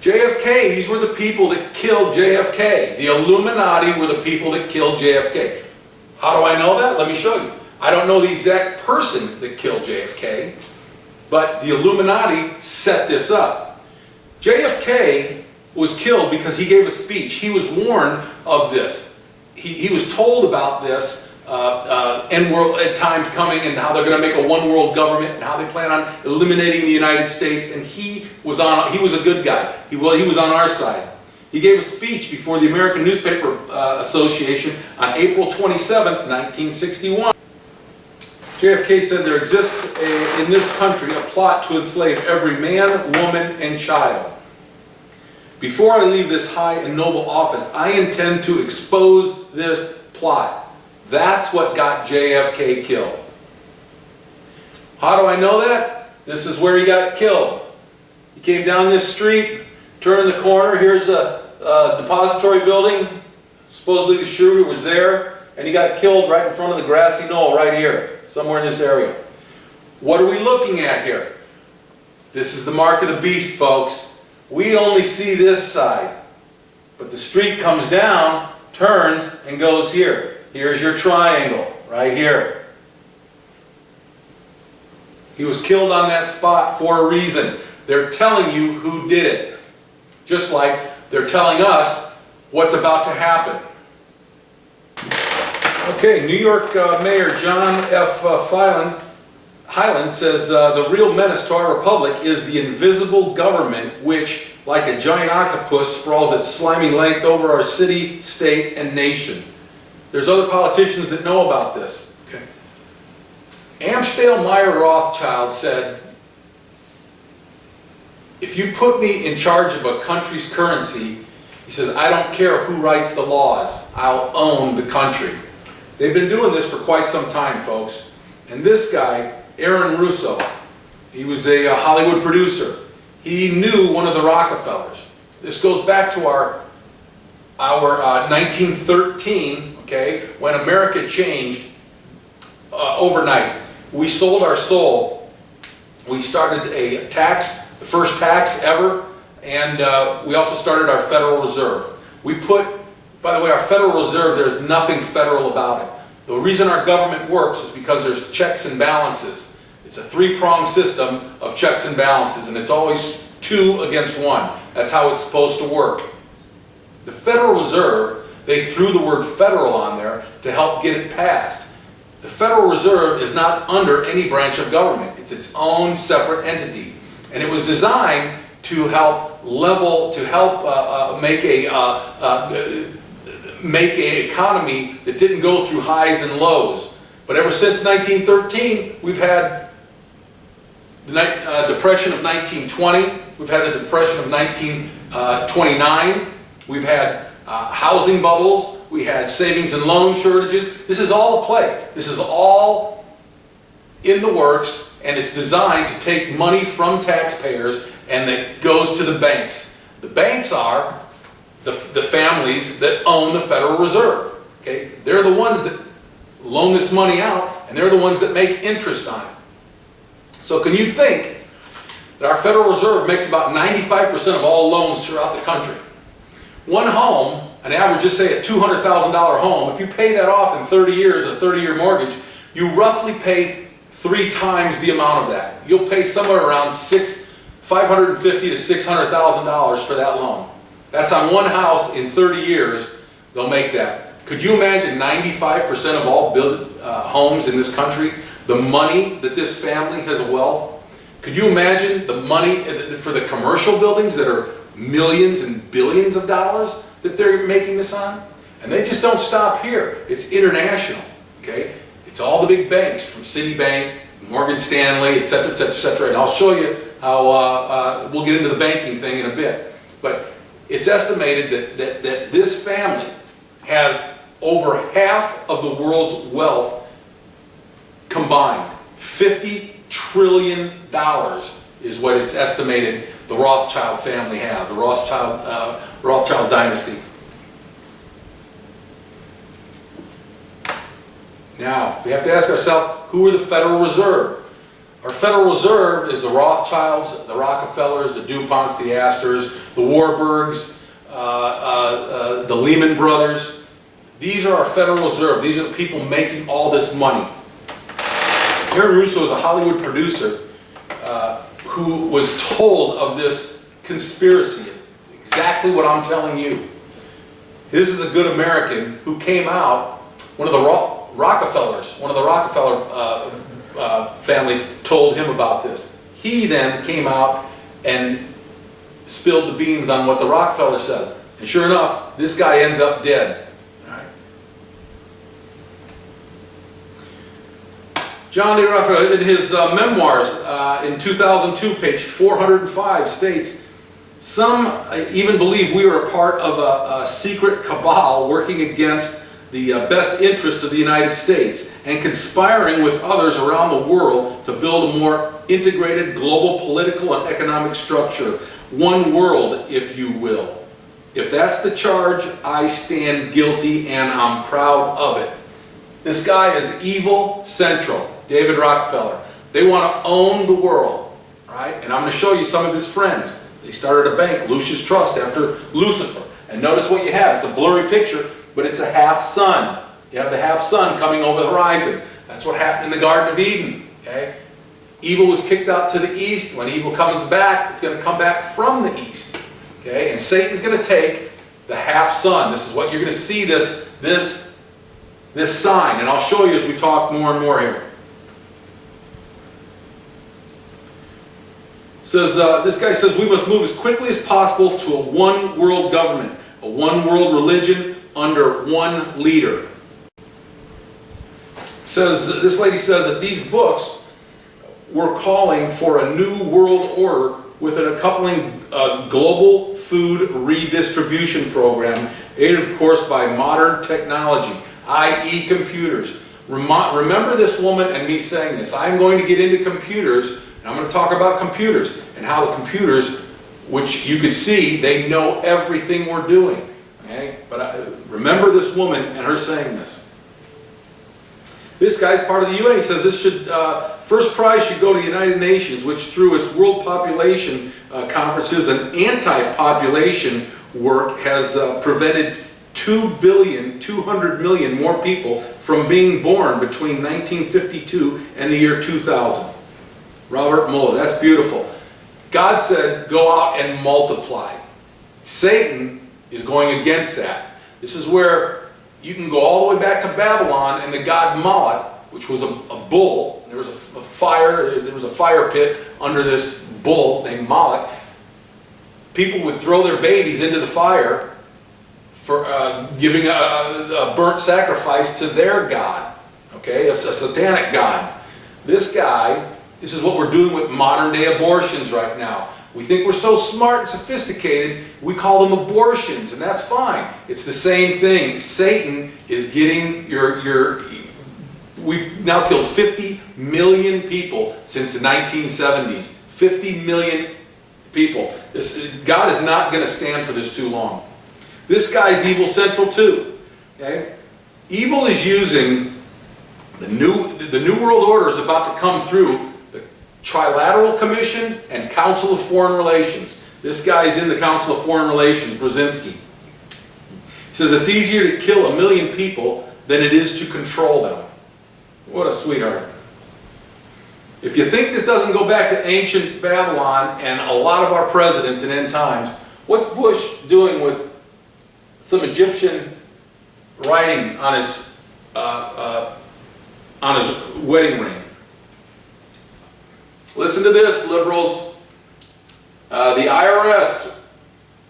JFK. These were the people that killed JFK. The Illuminati were the people that killed JFK. How do I know that? Let me show you. I don't know the exact person that killed JFK, but the Illuminati set this up. JFK was killed because he gave a speech. He was warned of this. He was told about this end world time coming, and how they're going to make a one world government, and how they plan on eliminating the United States. And he was a good guy. He was on our side. He gave a speech before the American Newspaper Association on April 27th, 1961. JFK said, "There exists in this country a plot to enslave every man, woman, and child. Before I leave this high and noble office, I intend to expose this plot." That's what got JFK killed. How do I know that? This is where he got killed. He came down this street, turned the corner. Here's a depository building. Supposedly the shooter was there, and he got killed right in front of the grassy knoll right here, somewhere in this area. What are we looking at here? This is the mark of the beast, folks. We only see this side, but the street comes down, turns, and goes here. Here's your triangle, right here. He was killed on that spot for a reason. They're telling you who did it. Just like they're telling us what's about to happen. Okay, New York Mayor John F. Hyland says, "The real menace to our republic is the invisible government which, like a giant octopus, sprawls its slimy length over our city, state, and nation." There's other politicians that know about this. Okay. Amsdale Meyer Rothschild said, "If you put me in charge of a country's currency," he says, "I don't care who writes the laws. I'll own the country." They've been doing this for quite some time, folks. And this guy, Aaron Russo, he was a Hollywood producer. He knew one of the Rockefellers. This goes back to our 1913, okay, when America changed overnight. We sold our soul. We started a tax, the first tax ever, and we also started our Federal Reserve. By the way, our Federal Reserve, there's nothing federal about it. The reason our government works is because there's checks and balances. It's a three-pronged system of checks and balances, and it's always 2 against 1. That's how it's supposed to work. The Federal Reserve, they threw the word federal on there to help get it passed. The Federal Reserve is not under any branch of government. It's its own separate entity. And it was designed to help make an economy that didn't go through highs and lows. But ever since 1913, we've had the Depression of 1920. We've had the Depression of 1929. We've had housing bubbles. We had savings and loan shortages. This is all a play. This is all in the works, and it's designed to take money from taxpayers and it goes to the banks. The banks are the families that own the Federal Reserve. Okay? They're the ones that loan this money out, and they're the ones that make interest on it. So can you think that our Federal Reserve makes about 95% of all loans throughout the country? One home, an average, just say a $200,000 home, if you pay that off in 30 years, a 30-year mortgage, you roughly pay 3 times the amount of that. You'll pay somewhere around $550,000 to $600,000 for that loan. That's on one house. In 30 years, they'll make that. Could you imagine 95% of all homes in this country, the money that this family has a wealth? Could you imagine the money for the commercial buildings that are millions and billions of dollars that they're making this on? And they just don't stop here. It's international, okay? It's all the big banks, from Citibank, Morgan Stanley, et cetera, et cetera, et cetera. And I'll show you how, we'll get into the banking thing in a bit. But it's estimated that this family has over half of the world's wealth combined. $50 trillion is what it's estimated the Rothschild family have, the Rothschild dynasty. Now, we have to ask ourselves, who are the Federal Reserve? Our Federal Reserve is the Rothschilds, the Rockefellers, the DuPonts, the Astors, the Warburgs, the Lehman Brothers. These are our Federal Reserve. These are the people making all this money. Aaron Russo is a Hollywood producer who was told of this conspiracy, exactly what I'm telling you. This is a good American who came out, one of the Rockefeller family told him about this. He then came out and spilled the beans on what the Rockefeller says. And sure enough, this guy ends up dead. All right. John D. Rockefeller, in his memoirs in 2002, page 405, states, "Some even believe we were a part of a secret cabal working against the best interests of the United States and conspiring with others around the world to build a more integrated global political and economic structure. One world, if you will. If that's the charge, I stand guilty and I'm proud of it." This guy is evil central, David Rockefeller. They want to own the world, right? And I'm going to show you some of his friends. They started a bank, Lucius Trust, after Lucifer. And notice what you have. It's a blurry picture, but it's a half sun. You have the half sun coming over the horizon. That's what happened in the Garden of Eden. Okay? Evil was kicked out to the east. When evil comes back, it's going to come back from the east. Okay? And Satan's going to take the half sun. This is what you're going to see, this sign. And I'll show you as we talk more and more here. It says, this guy says, we must move as quickly as possible to a one world government, a one world religion, under one leader. Says, this lady says that these books were calling for a new world order with an accompanying global food redistribution program, aided of course by modern technology, i.e. computers. Remember this woman and me saying this. I'm going to get into computers, and I'm going to talk about computers and how the computers, which you could see, they know everything we're doing. Okay? But remember this woman and her saying this. This guy's part of the UN. He says this should, first prize should go to the United Nations, which through its World Population Conferences and anti-population work has prevented 2,200,000,000 more people from being born between 1952 and the year 2000. Robert Mueller, that's beautiful. God said, go out and multiply. Satan is going against that. This is where you can go all the way back to Babylon and the god Moloch, which was a bull. There was a fire pit under this bull named Moloch. People would throw their babies into the fire for giving a burnt sacrifice to their god, okay, a satanic god. This guy, this is what we're doing with modern day abortions right now. We think we're so smart and sophisticated, we call them abortions, and that's fine. It's the same thing. Satan is getting we've now killed 50 million people since the 1970s. 50 million people. God is not going to stand for this too long. This guy's evil central too. Okay? Evil is using the New World Order is about to come through the Trilateral Commission and Council of Foreign Relations. This guy's in the Council of Foreign Relations, Brzezinski. He says it's easier to kill 1 million people than it is to control them. What a sweetheart. If you think this doesn't go back to ancient Babylon and a lot of our presidents in end times, what's Bush doing with some Egyptian writing on his wedding ring? Listen to this, liberals. The IRS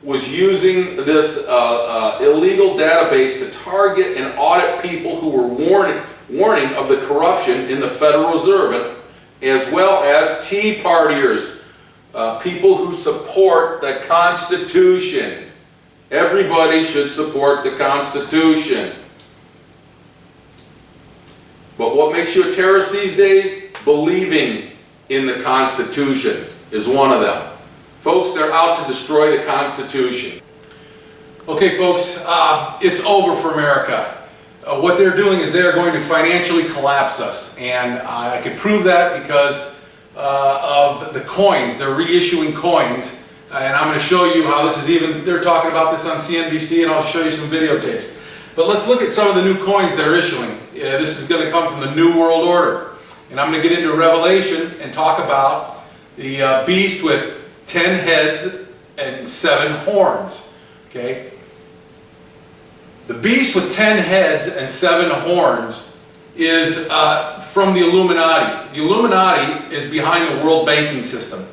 was using this illegal database to target and audit people who were warning of the corruption in the Federal Reserve, as well as Tea Partiers, people who support the Constitution. Everybody should support the Constitution. But what makes you a terrorist these days? Believing in the Constitution is one of them. Folks, they're out to destroy the Constitution. Okay, folks, it's over for America. What they're doing is they're going to financially collapse us. And I can prove that because of the coins. They're reissuing coins. And I'm going to show you how this is even, they're talking about this on CNBC, and I'll show you some videotapes. But let's look at some of the new coins they're issuing. This is going to come from the New World Order. And I'm going to get into Revelation and talk about the beast with 10 heads and 7 horns. Okay? The beast with 10 heads and 7 horns is from the Illuminati. The Illuminati is behind the world banking system.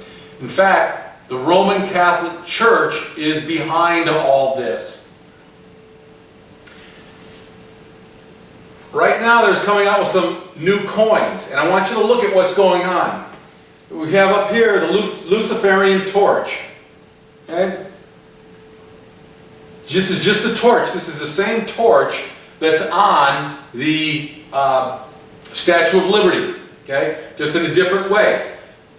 In fact, the Roman Catholic Church is behind all this. Right now there's coming out with some new coins, and I want you to look at what's going on. We have up here the Luciferian torch. Okay? This is just a torch. This is the same torch that's on the Statue of Liberty. Okay? Just in a different way.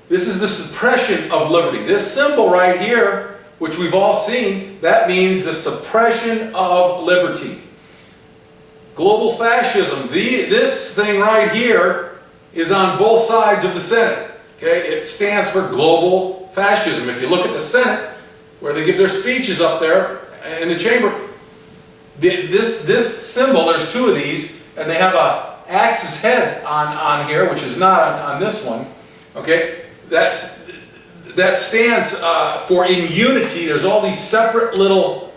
This is the suppression of liberty. This symbol right here, which we've all seen, that means the suppression of liberty. Global fascism. This thing right here is on both sides of the Senate. Okay? It stands for global fascism. If you look at the Senate, where they give their speeches up there in the chamber, this symbol, there's 2 of these, and they have a axe's head on here, which is not on this one. Okay? That stands for in unity. There's all these separate little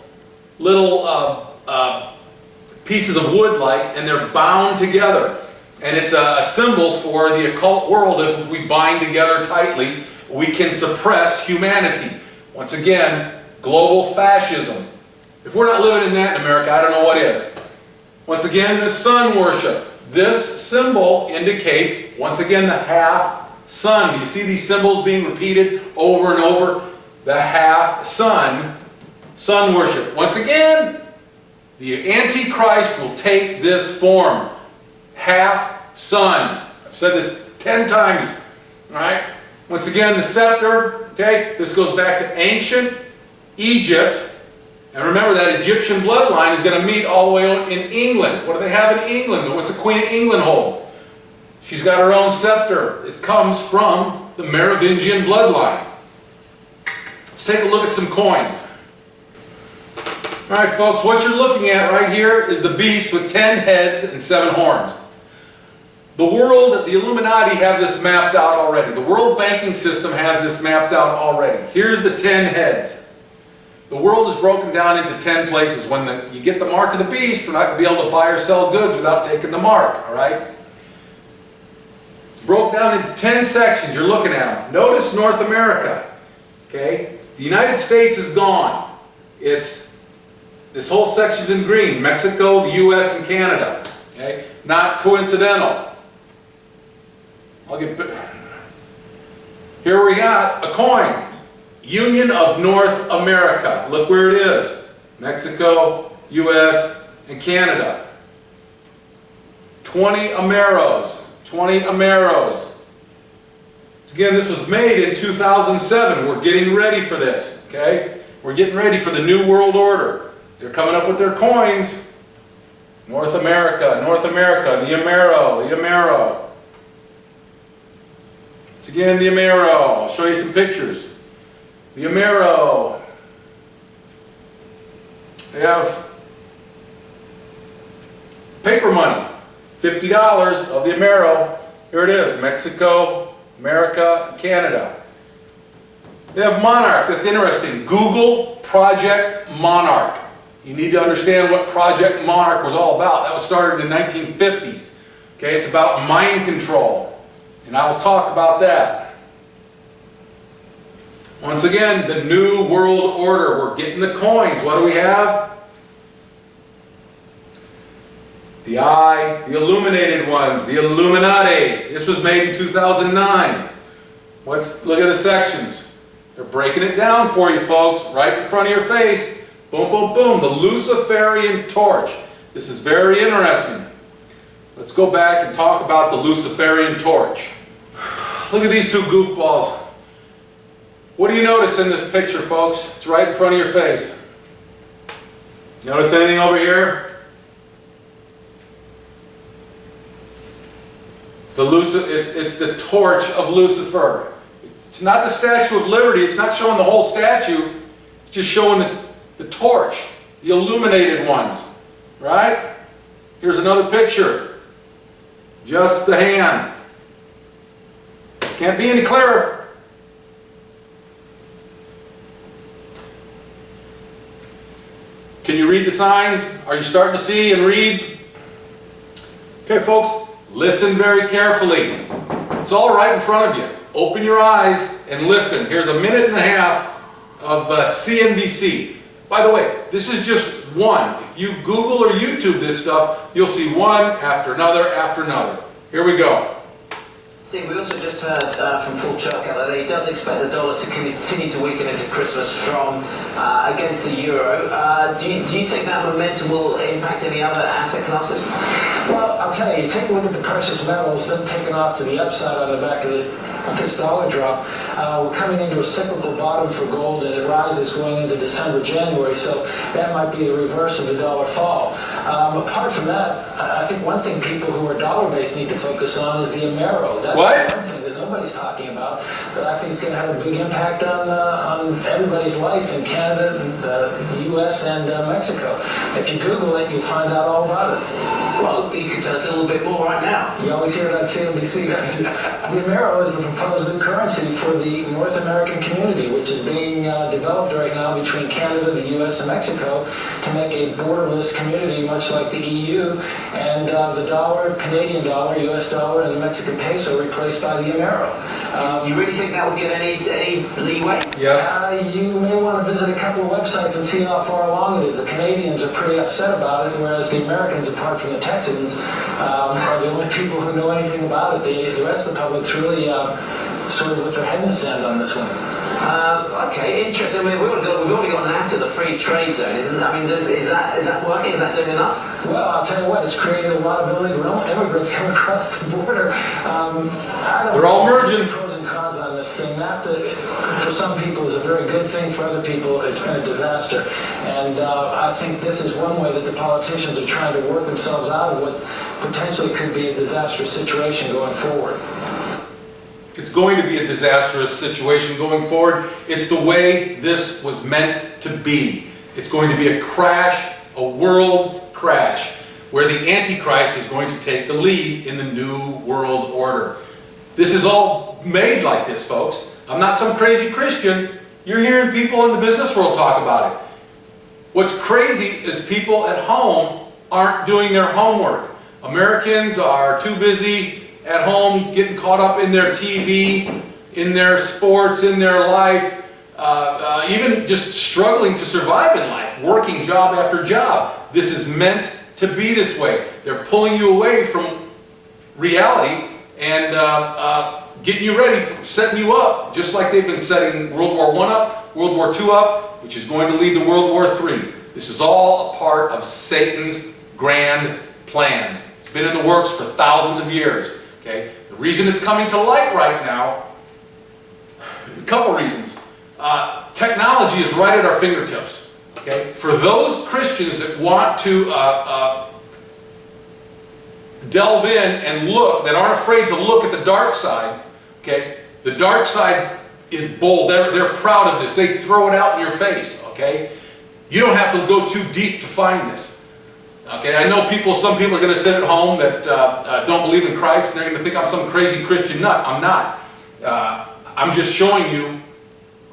pieces of wood and they're bound together. And it's a symbol for the occult world. If we bind together tightly, we can suppress humanity. Once again, global fascism. If we're not living in that in America, I don't know what is. Once again, the sun worship. This symbol indicates, once again, the half sun. Do you see these symbols being repeated over and over? The half sun, sun worship. Once again, the Antichrist will take this form. Half sun. I've said this 10 times. Alright? Once again, the scepter. Okay? This goes back to ancient Egypt. And remember, that Egyptian bloodline is going to meet all the way on in England. What do they have in England? What's the Queen of England hold? She's got her own scepter. It comes from the Merovingian bloodline. Let's take a look at some coins. Alright folks, what you're looking at right here is the beast with 10 heads and 7 horns. The world, the Illuminati have this mapped out already. The world banking system has this mapped out already. Here's the 10 heads. The world is broken down into 10 places. When you get the mark of the beast, we're not going to be able to buy or sell goods without taking the mark. Alright? It's broken down into 10 sections. You're looking at them. Notice North America. Okay? The United States is gone. This whole section's in green. Mexico, the U.S., and Canada. Okay? Not coincidental. Here we got a coin. Union of North America. Look where it is. Mexico, U.S., and Canada. 20 Ameros. 20 Ameros. Again, this was made in 2007. We're getting ready for this, okay? We're getting ready for the New World Order. They're coming up with their coins. North America, the Amero. It's again the Amero. I'll show you some pictures. The Amero. They have paper money, $50 of the Amero. Here it is, Mexico, America, Canada. They have Monarch. That's interesting. Google Project Monarch. You need to understand what Project Monarch was all about. That was started in the 1950s. Okay, it's about mind control. And I'll talk about that. Once again, the New World Order. We're getting the coins. What do we have? The eye, the illuminated ones, the Illuminati. This was made in 2009. Look at the sections. They're breaking it down for you, folks, right in front of your face. Boom, boom, boom. The Luciferian torch. This is very interesting. Let's go back and talk about the Luciferian torch. Look at these two goofballs. What do you notice in this picture, folks? It's right in front of your face. Notice anything over here? It's the torch of Lucifer. It's not the Statue of Liberty. It's not showing the whole statue. It's just showing the torch, the illuminated ones. Right? Here's another picture. Just the hand. Can't be any clearer. Can you read the signs? Are you starting to see and read? Okay, folks. Listen very carefully. It's all right in front of you. Open your eyes and listen. Here's a minute and a half of CNBC. By the way, this is just one. If you Google or YouTube this stuff, you'll see one after another after another. Here we go. Steve, we also just heard from Paul Churchill that he does expect the dollar to continue to weaken into Christmas from against the euro. Do you think that momentum will impact any other asset classes? Well, I'll tell you, take a look at the precious metals, them taking off to the upside on the back of this dollar drop. We're coming into a cyclical bottom for gold, and it rises going into December, January, so that might be the reverse of the dollar fall. Apart from that, I think one thing people who are dollar-based need to focus on is the Amero. That's one thing that nobody's talking about, but I think it's going to have a big impact on everybody's life in Canada, the U.S., and Mexico. If you Google it, you'll find out all about it. Well, you can tell us a little bit more right now. You always hear that CNBC. The Amero is the proposed new currency for the North American community, which is being developed right now between Canada, the U.S., and Mexico to make a borderless community, much like the EU, and the dollar, Canadian dollar, U.S. dollar, and the Mexican peso replaced by the Amero. You really think that will get any leeway? Yes. You may want to visit a couple of websites and see how far along it is. The Canadians are pretty upset about it, whereas the Americans, apart from the Texans, are the only people who know anything about it. The rest of the public's really sort of with their head in the sand on this one. Okay, interesting. I mean, we've already got an act of the free trade zone, isn't it? I mean, is that working? Is that doing enough? Well, I'll tell you what, it's created a lot of illegal immigrants coming across the border. They're all merging. Pros and cons on this thing. For some people, is a very good thing. For other people, it's been a disaster. And I think this is one way that the politicians are trying to work themselves out of what potentially could be a disastrous situation going forward. It's going to be a disastrous situation going forward. It's the way this was meant to be. It's going to be a crash, a world crash, where the Antichrist is going to take the lead in the New World Order. This is all made like this, folks. I'm not some crazy Christian. You're hearing people in the business world talk about it. What's crazy is people at home aren't doing their homework. Americans are too busy at home getting caught up in their TV, in their sports, in their life, even just struggling to survive in life, working job after job. This is meant to be this way. They're pulling you away from reality and getting you ready, setting you up, just like they've been setting World War I up, World War II up, which is going to lead to World War III. This is all a part of Satan's grand plan. It's been in the works for thousands of years. Okay? The reason it's coming to light right now A couple reasons. Technology is right at our fingertips. Okay? For those Christians that want to delve in and look, that aren't afraid to look at the dark side, okay? The dark side is bold. They're proud of this. They throw it out in your face, okay? You don't have to go too deep to find this. Okay, I know some people are going to sit at home that don't believe in Christ, and they're going to think I'm some crazy Christian nut. I'm not. I'm just showing you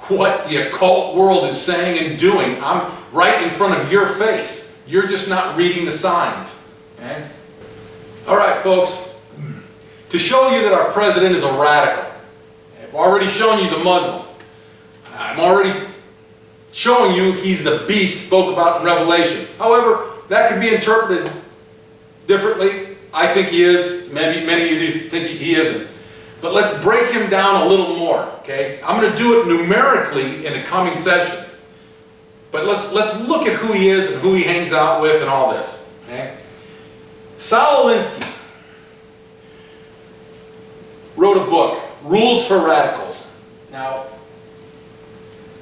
what the occult world is saying and doing. I'm right in front of your face. You're just not reading the signs. Okay? All right, folks. To show you that our president is a radical, I've already shown you he's a Muslim. I'm already showing you he's the beast spoke about in Revelation. However, that can be interpreted differently. I think he is. Maybe many of you think he isn't. But let's break him down a little more. Okay? I'm going to do it numerically in a coming session. But let's look at who he is and who he hangs out with and all this. Okay? Saul Alinsky wrote a book, Rules for Radicals. Now,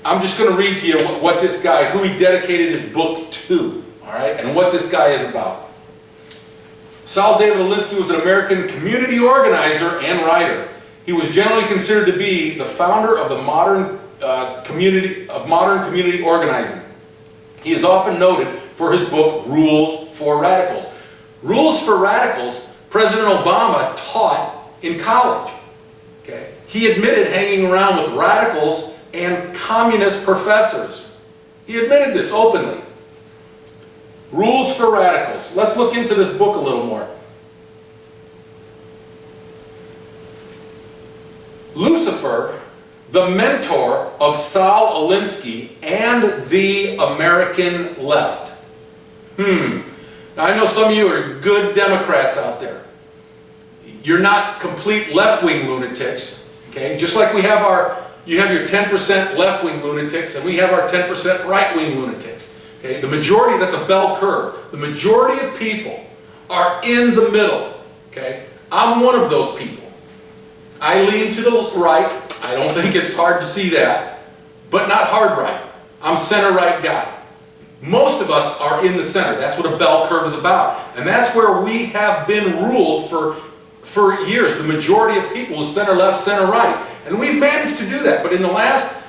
I'm just going to read to you what this guy, who he dedicated his book to. All right, and what this guy is about. Saul David Alinsky was an American community organizer and writer. He was generally considered to be the founder of the modern community organizing. He is often noted for his book, Rules for Radicals. Rules for Radicals, President Obama taught in college. Okay? He admitted hanging around with radicals and communist professors. He admitted this openly. Rules for Radicals. Let's look into this book a little more. Lucifer, the mentor of Saul Alinsky and the American left. Now, I know some of you are good Democrats out there. You're not complete left-wing lunatics. Okay? Just like you have your 10% left-wing lunatics and we have our 10% right-wing lunatics. Okay, the majority, that's a bell curve. The majority of people are in the middle. Okay? I'm one of those people. I lean to the right. I don't think it's hard to see that. But not hard right. I'm center right guy. Most of us are in the center. That's what a bell curve is about. And that's where we have been ruled for years. The majority of people is center left, center right. And we've managed to do that. But in the last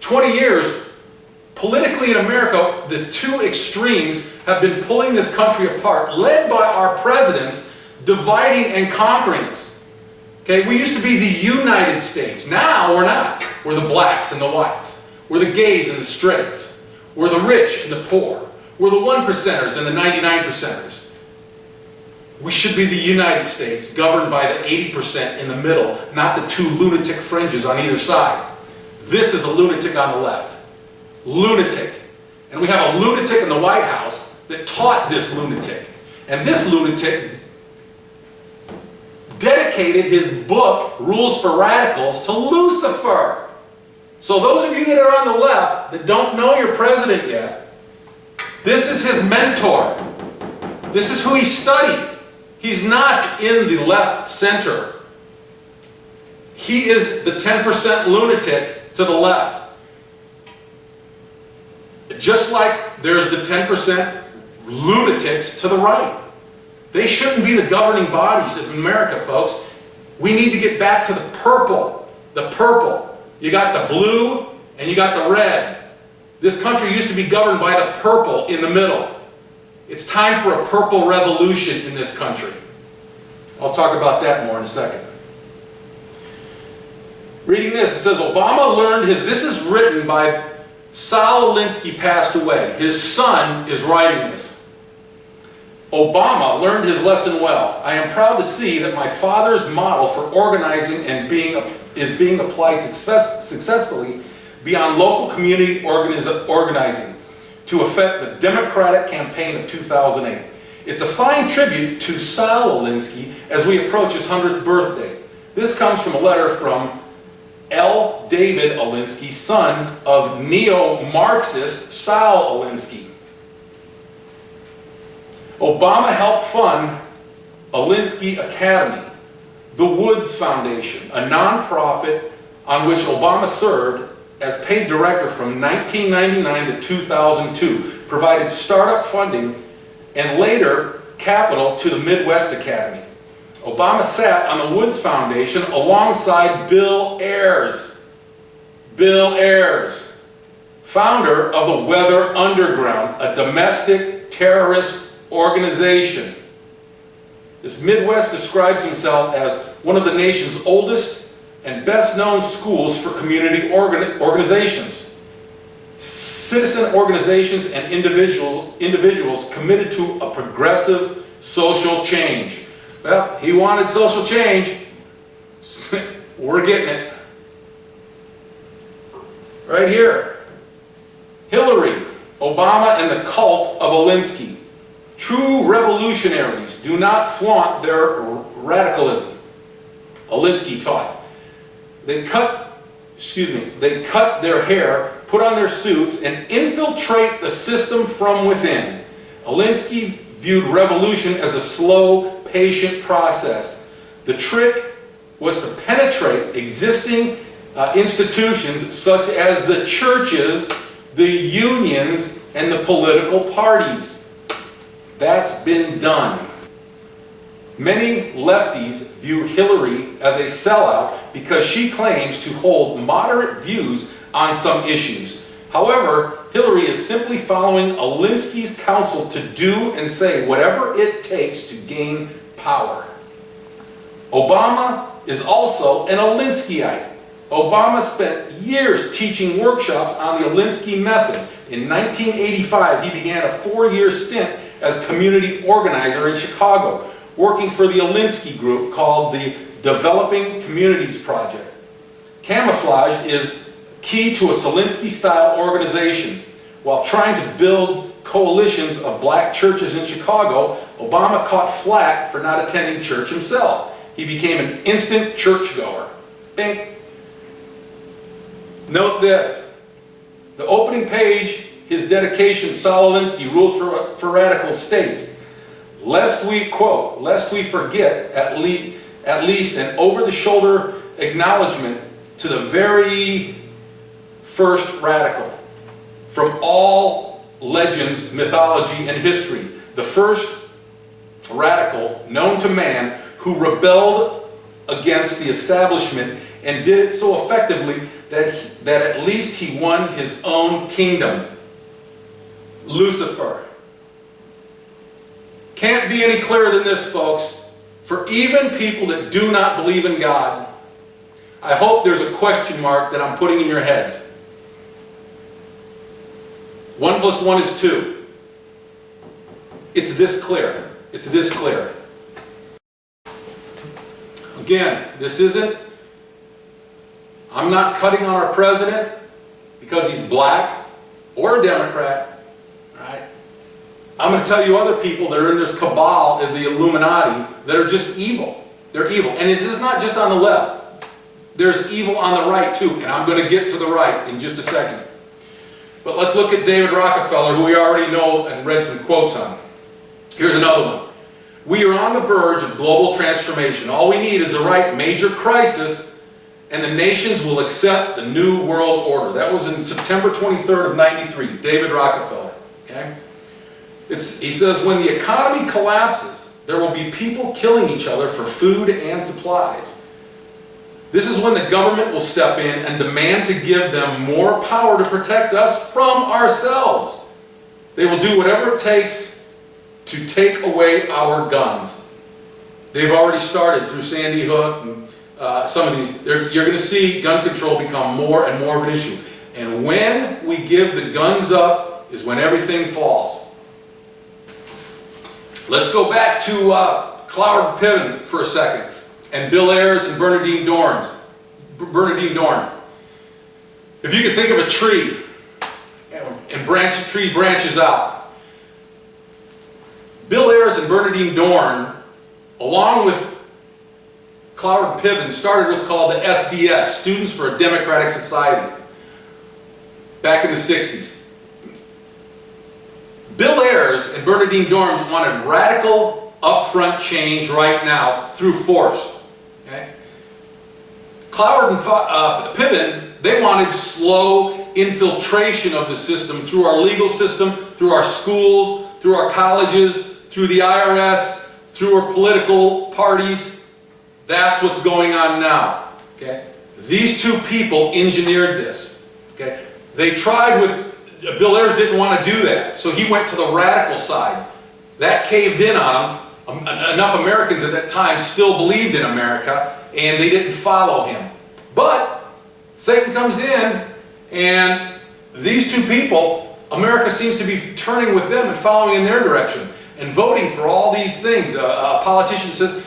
20 years, politically in America, the two extremes have been pulling this country apart, led by our presidents dividing and conquering us. Okay, we used to be the United States. Now we're not. We're the blacks and the whites. We're the gays and the straights. We're the rich and the poor. We're the 1%ers and the 99%ers. We should be the United States, governed by the 80% in the middle, not the two lunatic fringes on either side. This is a lunatic on the left. Lunatic. And we have a lunatic in the White House that taught this lunatic. And this lunatic dedicated his book, Rules for Radicals, to Lucifer. So those of you that are on the left that don't know your president yet, this is his mentor. This is who he studied. He's not in the left center. He is the 10% lunatic to the left. Just like there's the 10% lunatics to the right. They shouldn't be the governing bodies of America, folks. We need to get back to the purple. The purple. You got the blue and you got the red. This country used to be governed by the purple in the middle. It's time for a purple revolution in this country. I'll talk about that more in a second. Reading this, it says Obama learned this is written by Saul Alinsky passed away. His son is writing this. Obama learned his lesson well. I am proud to see that my father's model for organizing and is being applied successfully beyond local community organizing to affect the Democratic campaign of 2008. It's a fine tribute to Saul Alinsky as we approach his 100th birthday. This comes from a letter from L. David Alinsky, son of neo-Marxist Saul Alinsky. Obama helped fund Alinsky Academy, the Woods Foundation, a nonprofit on which Obama served as paid director from 1999 to 2002, provided startup funding and later capital to the Midwest Academy. Obama sat on the Woods Foundation alongside Bill Ayers. Bill Ayers, founder of the Weather Underground, a domestic terrorist organization. This Midwest describes himself as one of the nation's oldest and best-known schools for community organizations. Citizen organizations and individuals committed to a progressive social change. Well, he wanted social change. We're getting it. Right here. Hillary, Obama, and the cult of Alinsky. True revolutionaries do not flaunt their radicalism, Alinsky taught. They cut their hair, put on their suits, and infiltrate the system from within. Alinsky viewed revolution as a slow, patient process. The trick was to penetrate existing institutions such as the churches, the unions, and the political parties. That's been done. Many lefties view Hillary as a sellout because she claims to hold moderate views on some issues. However, Hillary is simply following Alinsky's counsel to do and say whatever it takes to gain power. Obama is also an Alinskyite. Obama spent years teaching workshops on the Alinsky method. In 1985, he began a 4-year stint as community organizer in Chicago, working for the Alinsky group called the Developing Communities Project. Camouflage is key to a Alinsky-style organization. While trying to build coalitions of black churches in Chicago, Obama caught flack for not attending church himself. He became an instant churchgoer. Bing. Note this. The opening page, his dedication, Saul Alinsky, Rules for Radicals, states, lest we, quote, lest we forget at least an over-the-shoulder acknowledgement to the very first radical from all legends, mythology, and history. The first radical known to man who rebelled against the establishment and did it so effectively that at least he won his own kingdom. Lucifer. Can't be any clearer than this, folks. For even people that do not believe in God, I hope there's a question mark that I'm putting in your heads. 1 + 1 is 2. It's this clear. It's this clear. Again, this isn't, I'm not cutting on our president because he's black or a Democrat. Right? I'm going to tell you other people that are in this cabal of the Illuminati that are just evil. They're evil. And this is not just on the left. There's evil on the right too. And I'm going to get to the right in just a second. But let's look at David Rockefeller, who we already know and read some quotes on. Here's another one. We are on the verge of global transformation. All we need is the right major crisis and the nations will accept the new world order. That was in September 23rd of 93, David Rockefeller. Okay? He says, when the economy collapses, there will be people killing each other for food and supplies. This is when the government will step in and demand to give them more power to protect us from ourselves. They will do whatever it takes to take away our guns. They've already started through Sandy Hook and some of these. You're going to see gun control become more and more of an issue. And when we give the guns up is when everything falls. Let's go back to Cloward Piven for a second, and Bill Ayers and Bernardine Dorn. If you could think of a tree, and tree branches out. Bill Ayers and Bernardine Dorn, along with Cloward Piven, started what's called the SDS, Students for a Democratic Society, back in the 60s. Bill Ayers and Bernardine Dorn wanted radical upfront change right now through force. Okay? Cloward and Piven, they wanted slow infiltration of the system through our legal system, through our schools, through our colleges, through the IRS, through our political parties. That's what's going on now. Okay? These two people engineered this. Okay? They tried with, Bill Ayers didn't want to do that, so he went to the radical side. That caved in on him. Enough Americans at that time still believed in America, and they didn't follow him. But Satan comes in, and these two people, America seems to be turning with them and following in their direction and voting for all these things. A politician says,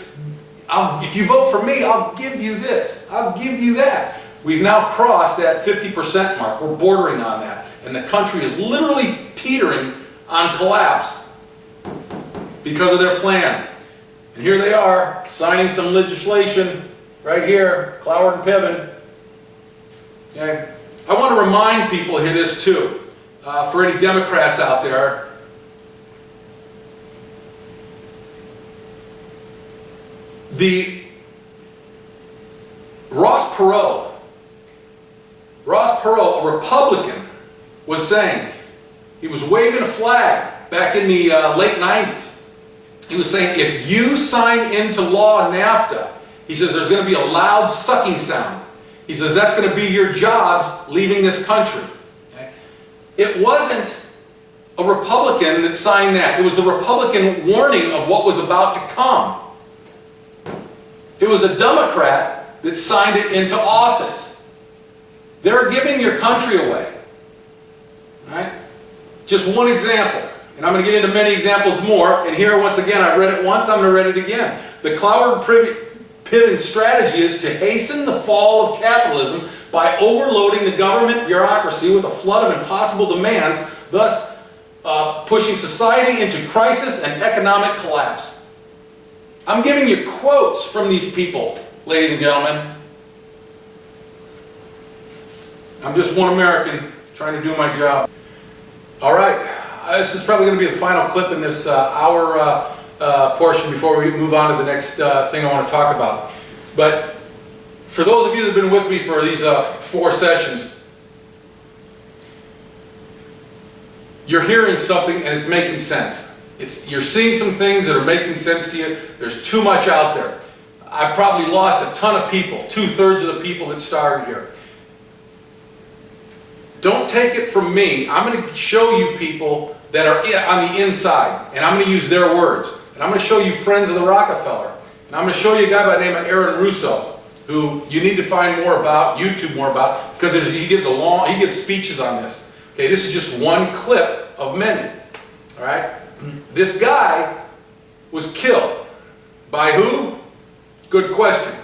if you vote for me, I'll give you this, I'll give you that. We've now crossed that 50% mark. We're bordering on that. And the country is literally teetering on collapse because of their plan. And here they are, signing some legislation right here, Cloward and Piven. Okay? I want to remind people here this too, for any Democrats out there. The Ross Perot, a Republican, was saying, he was waving a flag back in the late 90s. He was saying, if you sign into law NAFTA, he says there's going to be a loud sucking sound. He says that's going to be your jobs leaving this country. Okay? It wasn't a Republican that signed that. It was the Republican warning of what was about to come. It was a Democrat that signed it into office. They're giving your country away. All right? Just one example. And I'm going to get into many examples more. And here, once again, I read it once, I'm going to read it again. The Cloward-Piven strategy is to hasten the fall of capitalism by overloading the government bureaucracy with a flood of impossible demands, thus pushing society into crisis and economic collapse. I'm giving you quotes from these people, ladies and gentlemen. I'm just one American trying to do my job. All right. This is probably going to be the final clip in this hour portion before we move on to the next thing I want to talk about. But for those of you that have been with me for these 4 sessions, you're hearing something and it's making sense. You're seeing some things that are making sense to you. There's too much out there. I've probably lost a ton of people, 2/3 of the people that started here. Don't take it from me. I'm going to show you people that are on the inside, and I'm going to use their words. And I'm going to show you friends of the Rockefeller. And I'm going to show you a guy by the name of Aaron Russo, who you need to find more about, YouTube more about, because he gives speeches on this. Okay, this is just one clip of many. All right? This guy was killed. By who? Good question.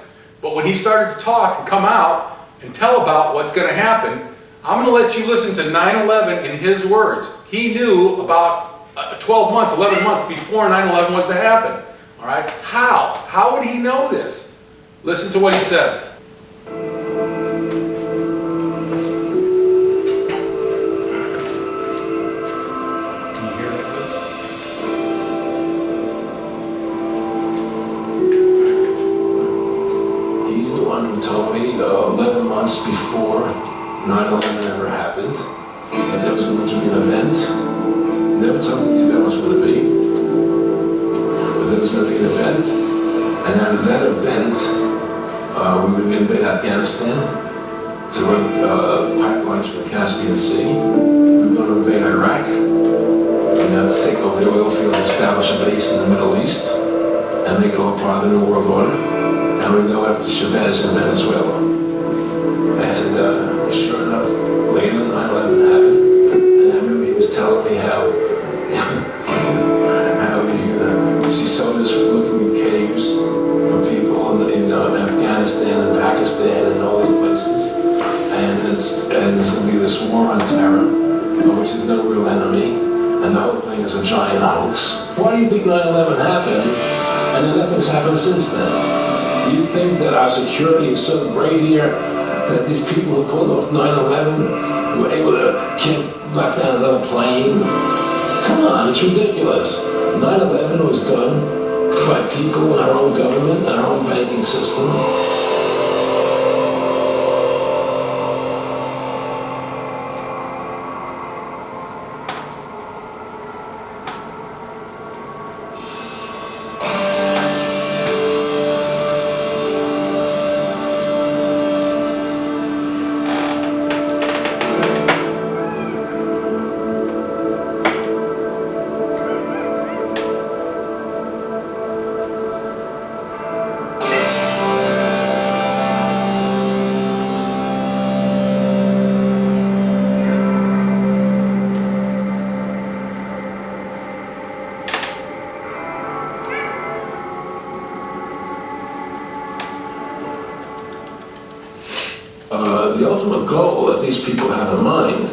But when he started to talk and come out and tell about what's going to happen, I'm going to let you listen to 9/11 in his words. He knew about 12 months, 11 months before 9/11 was to happen. All right? How? How would he know this? Listen to what he says. He's the one who told me 11 months before 9/11 ever happened, that there was going to be an event. Never told me that was going to be, but there was going to be an event, and after that event, we were going to invade Afghanistan to run pipelines from the Caspian Sea. We were going to invade Iraq. We had to take over the oil fields, establish a base in the Middle East, and make it all part of the New World Order. And we go after Chavez in Venezuela. And sure enough, later 9/11 happened, and I remember he was telling me how you see soldiers looking in caves for people in Afghanistan and Pakistan and all these places, and there's going to be this war on terror, which is no real enemy, and the whole thing is a giant hoax. Why do you think 9/11 happened, and then nothing's happened since then? Do you think that our security is so great here that these people who pulled off 9/11 were able to knock down another plane? Come on, it's ridiculous. 9/11 was done by people in our own government and our own banking system the ultimate goal that these people have in mind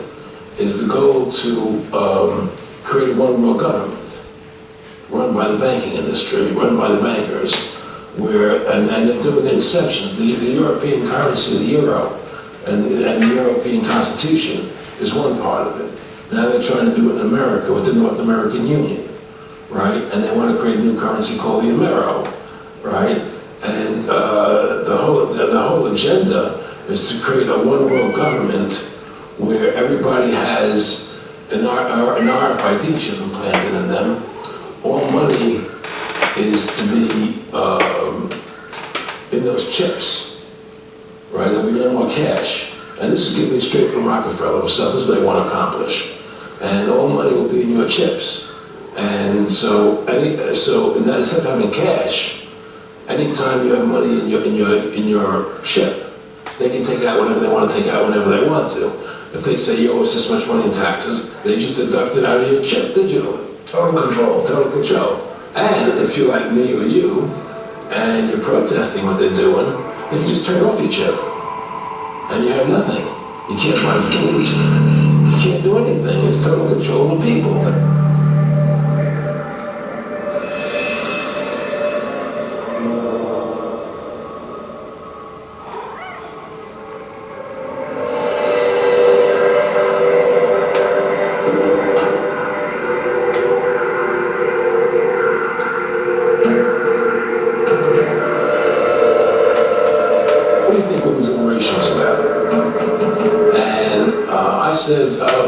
is the goal to create a one world government run by the banking industry, run by the bankers, and they're doing the inception. The European currency, the euro, and the European Constitution is one part of it. Now they're trying to do it in America with the North American Union, right? And they want to create a new currency called the Amero, right? And the whole agenda is to create a one world government where everybody has an RFID chip implanted in them. All money is to be in those chips, right? There'll be no more cash. And this is getting straight from Rockefeller himself. This is what they want to accomplish. And all money will be in your chips. And so instead of having cash, anytime you have money in your chip, they can take out whatever they want to take out whenever they want to. If they say you owe us this much money in taxes, they just deduct it out of your chip digitally. Total control. Total control. And if you're like me or you, and you're protesting what they're doing, they can just turn off your chip. And you have nothing. You can't buy food. You can't do anything. It's total control of the people.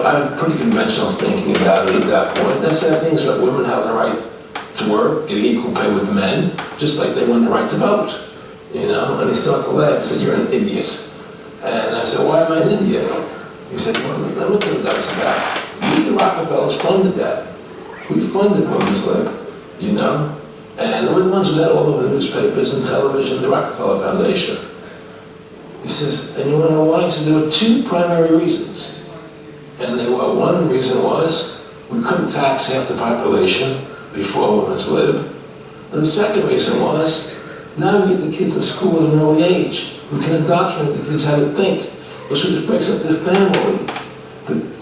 I'm pretty conventional thinking about it at that point. I said things about women having the right to work, getting equal pay with men, just like they won the right to vote. You know, and he started to laugh. He said, "You're an idiot." And I said, "Why am I an idiot?" He said, "Well, let me tell you what that was about. We, the Rockefellers, funded that. We funded women's lib, you know? And we're the ones who got all over the newspapers and television, the Rockefeller Foundation." He says, "And you want to know why?" He said, "There were two primary reasons. And one reason was we couldn't tax half the population before women's lib. And the second reason was now we get the kids in school at an early age. We can indoctrinate the kids how to think. Which breaks up their family.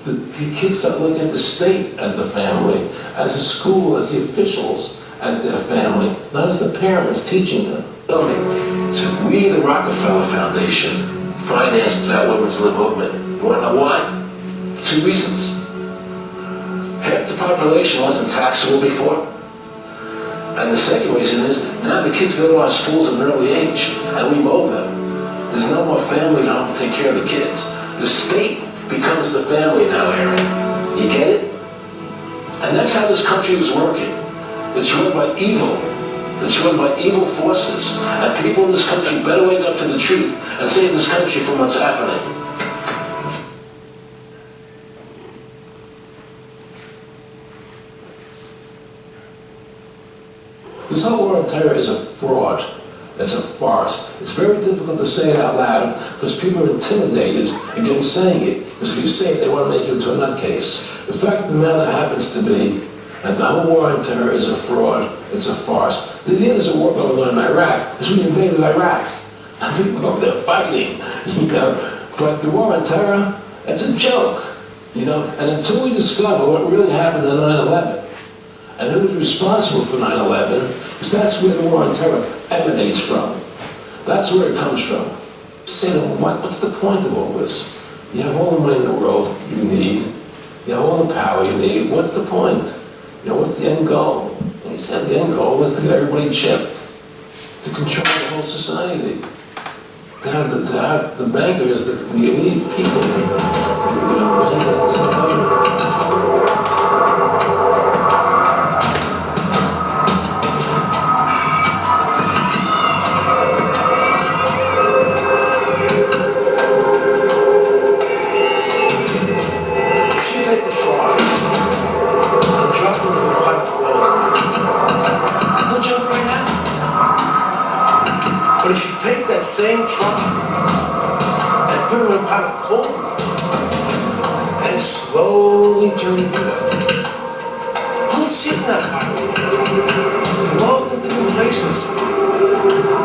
The kids start looking at the state as the family, as the school, as the officials, as their family, not as the parents teaching them." So we, the Rockefeller Foundation, financed that women's lib movement. You want to know why? Two reasons. Half the population wasn't taxable before. And the second reason is, now the kids go to our schools at an early age, and we mow them. There's no more family at home to take care of the kids. The state becomes the family now, Aaron. You get it? And that's how this country is working. It's run by evil. It's run by evil forces. And people in this country better wake up to the truth and save this country from what's happening. This whole war on terror is a fraud. It's a farce. It's very difficult to say it out loud because people are intimidated against saying it. Because if you say it, they want to make you into a nutcase. The fact of the matter happens to be that the whole war on terror is a fraud. It's a farce. There's a war going on in Iraq because we invaded Iraq. And people over there fighting, you know. But the war on terror, it's a joke, you know. And until we discover what really happened on 9/11, and who was responsible for 9/11, because that's where the war on terror emanates from. That's where it comes from. Say to them, what's the point of all this? You have all the money in the world you need. You have all the power you need. What's the point? You know, what's the end goal? And he said the end goal was to get everybody chipped, to control the whole society. To have the bankers, the elite people, bankers and so on. But if you take that same frog and put him in a pot of cold water and slowly turn the heat up, he'll sit in that pot of water, lulled into complacency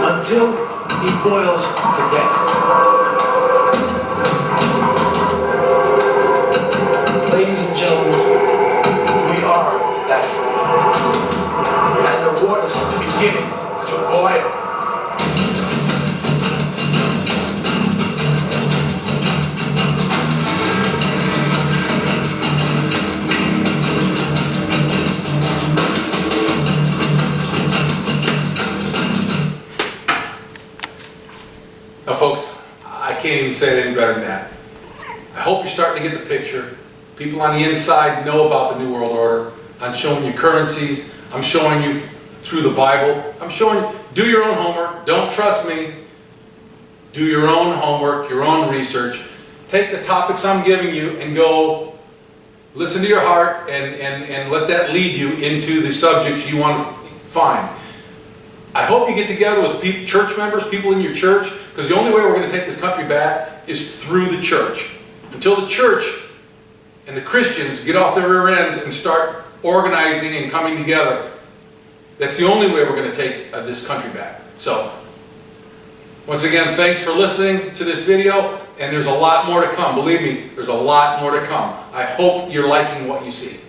until he boils to death. can't even say it any better than that. I hope you're starting to get the picture. People on the inside know about the New World Order. I'm showing you currencies. I'm showing you through the Bible. I'm showing you, do your own homework. Don't trust me. Do your own homework, your own research. Take the topics I'm giving you and go listen to your heart and let that lead you into the subjects you want to find. I hope you get together with church members, people in your church, because the only way we're going to take this country back is through the church. Until the church and the Christians get off their rear ends and start organizing and coming together, that's the only way we're going to take this country back. So, once again, thanks for listening to this video, and there's a lot more to come. Believe me, there's a lot more to come. I hope you're liking what you see.